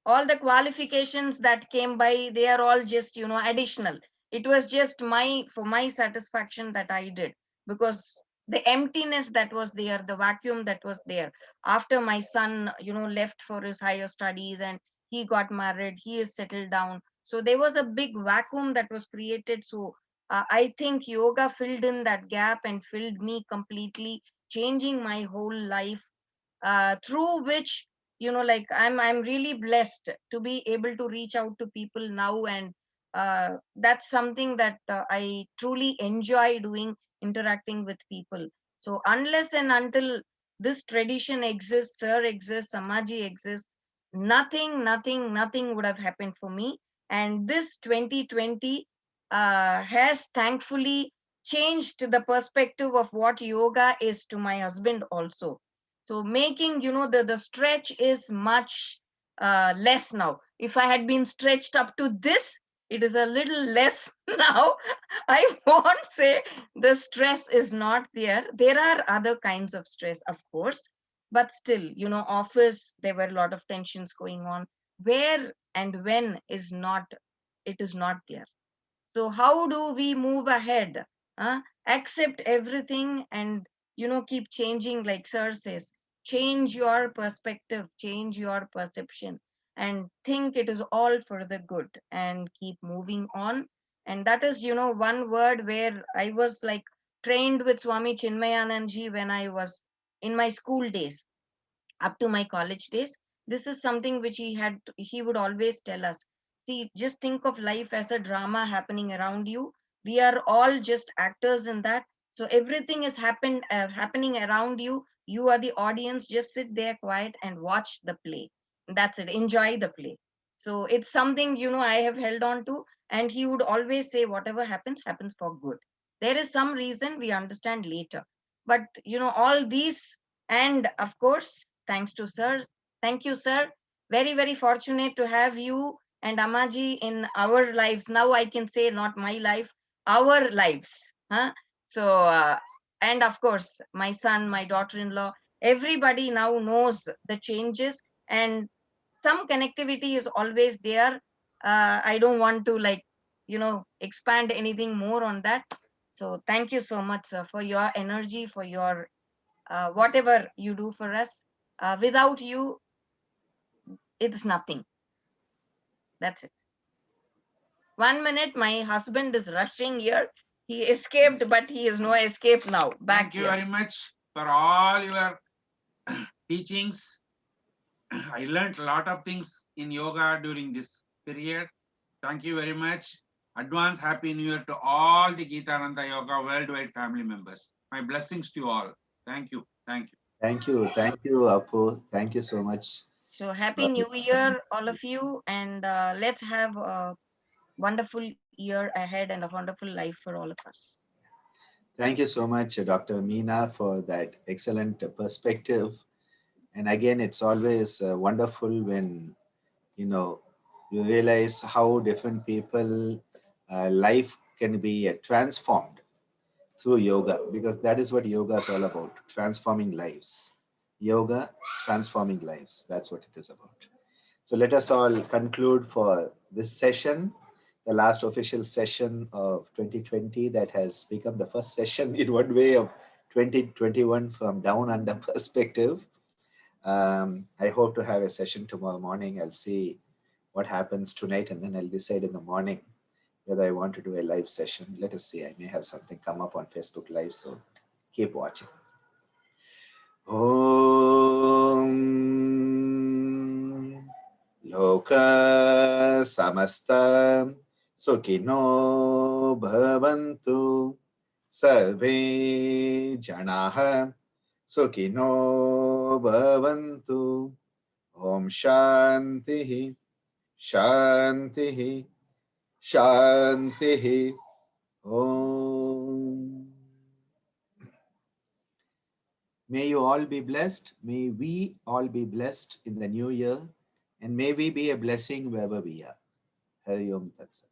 All the qualifications that came by, they are all just additional. It was just my, for my satisfaction, that I did, because the emptiness that was there, the vacuum that was there after my son left for his higher studies and he got married, he is settled down, so there was a big vacuum that was created. So I think yoga filled in that gap and filled me completely, changing my whole life, through which like I'm really blessed to be able to reach out to people now. And that's something that I truly enjoy doing, interacting with people. So unless and until this tradition exists, sir exists, Samaji exists, nothing would have happened for me. And this 2020 has thankfully changed the perspective of what yoga is to my husband also. So making the stretch is much less now. If I had been stretched up to this, it is a little less now. I won't say the stress is not there. There are other kinds of stress, of course, but still, office, there were a lot of tensions going on. Where and when is not, it is not there. So how do we move ahead? Accept everything and keep changing, like sir says. Change your perspective, change your perception, and think it is all for the good, and keep moving on. And that is one word where I was like trained with Swami Chinmayananji when I was in my school days up to my college days. This is something which he would always tell us: see, just think of life as a drama happening around you. We are all just actors in that. So everything is happening around you. You are the audience. Just sit there quiet and watch the play. That's it. Enjoy the play. So it's something I have held on to. And he would always say, whatever happens, happens for good. There is some reason, we understand later. But all these, and of course, thanks to sir, Thank you, sir. Very, very fortunate to have you and Amaji in our lives. Now I can say not my life, our lives. Huh? So, and of course, my son, my daughter-in-law, everybody now knows the changes, and some connectivity is always there. I don't want to expand anything more on that. So thank you so much, sir, for your energy, for your whatever you do for us. Without you, it's nothing. That's it. 1 minute, my husband is rushing here. He escaped, but he is no escape now. Back Thank you here. very much for all your teachings. I learned a lot of things in yoga during this period. Thank you very much. Advance Happy New Year to all the Geetananda Yoga worldwide family members. My blessings to you all. Thank you. Thank you. Thank you, Apu. Thank you so much. So happy New Year, all of you, and let's have a wonderful year ahead and a wonderful life for all of us. Thank you so much, Dr. Meena, for that excellent perspective. And again, it's always wonderful when you realize how different people life can be transformed through yoga, because that is what yoga is all about, transforming lives. Yoga, transforming lives. That's what it is about. So let us all conclude for this session, the last official session of 2020 that has become the first session in one way of 2021 from down under perspective. I hope to have a session tomorrow morning. I'll see what happens tonight, and then I'll decide in the morning whether I want to do a live session. Let us see. I may have something come up on Facebook Live, so keep watching. Om Loka Samasta Sukhino Bhavantu Sarve Janaha Sukhino Bhavantu. Om Shantihi Shantihi Shantihi. Om. May you all be blessed. May we all be blessed in the new year. And may we be a blessing wherever we are. Hari Om Tat Sat.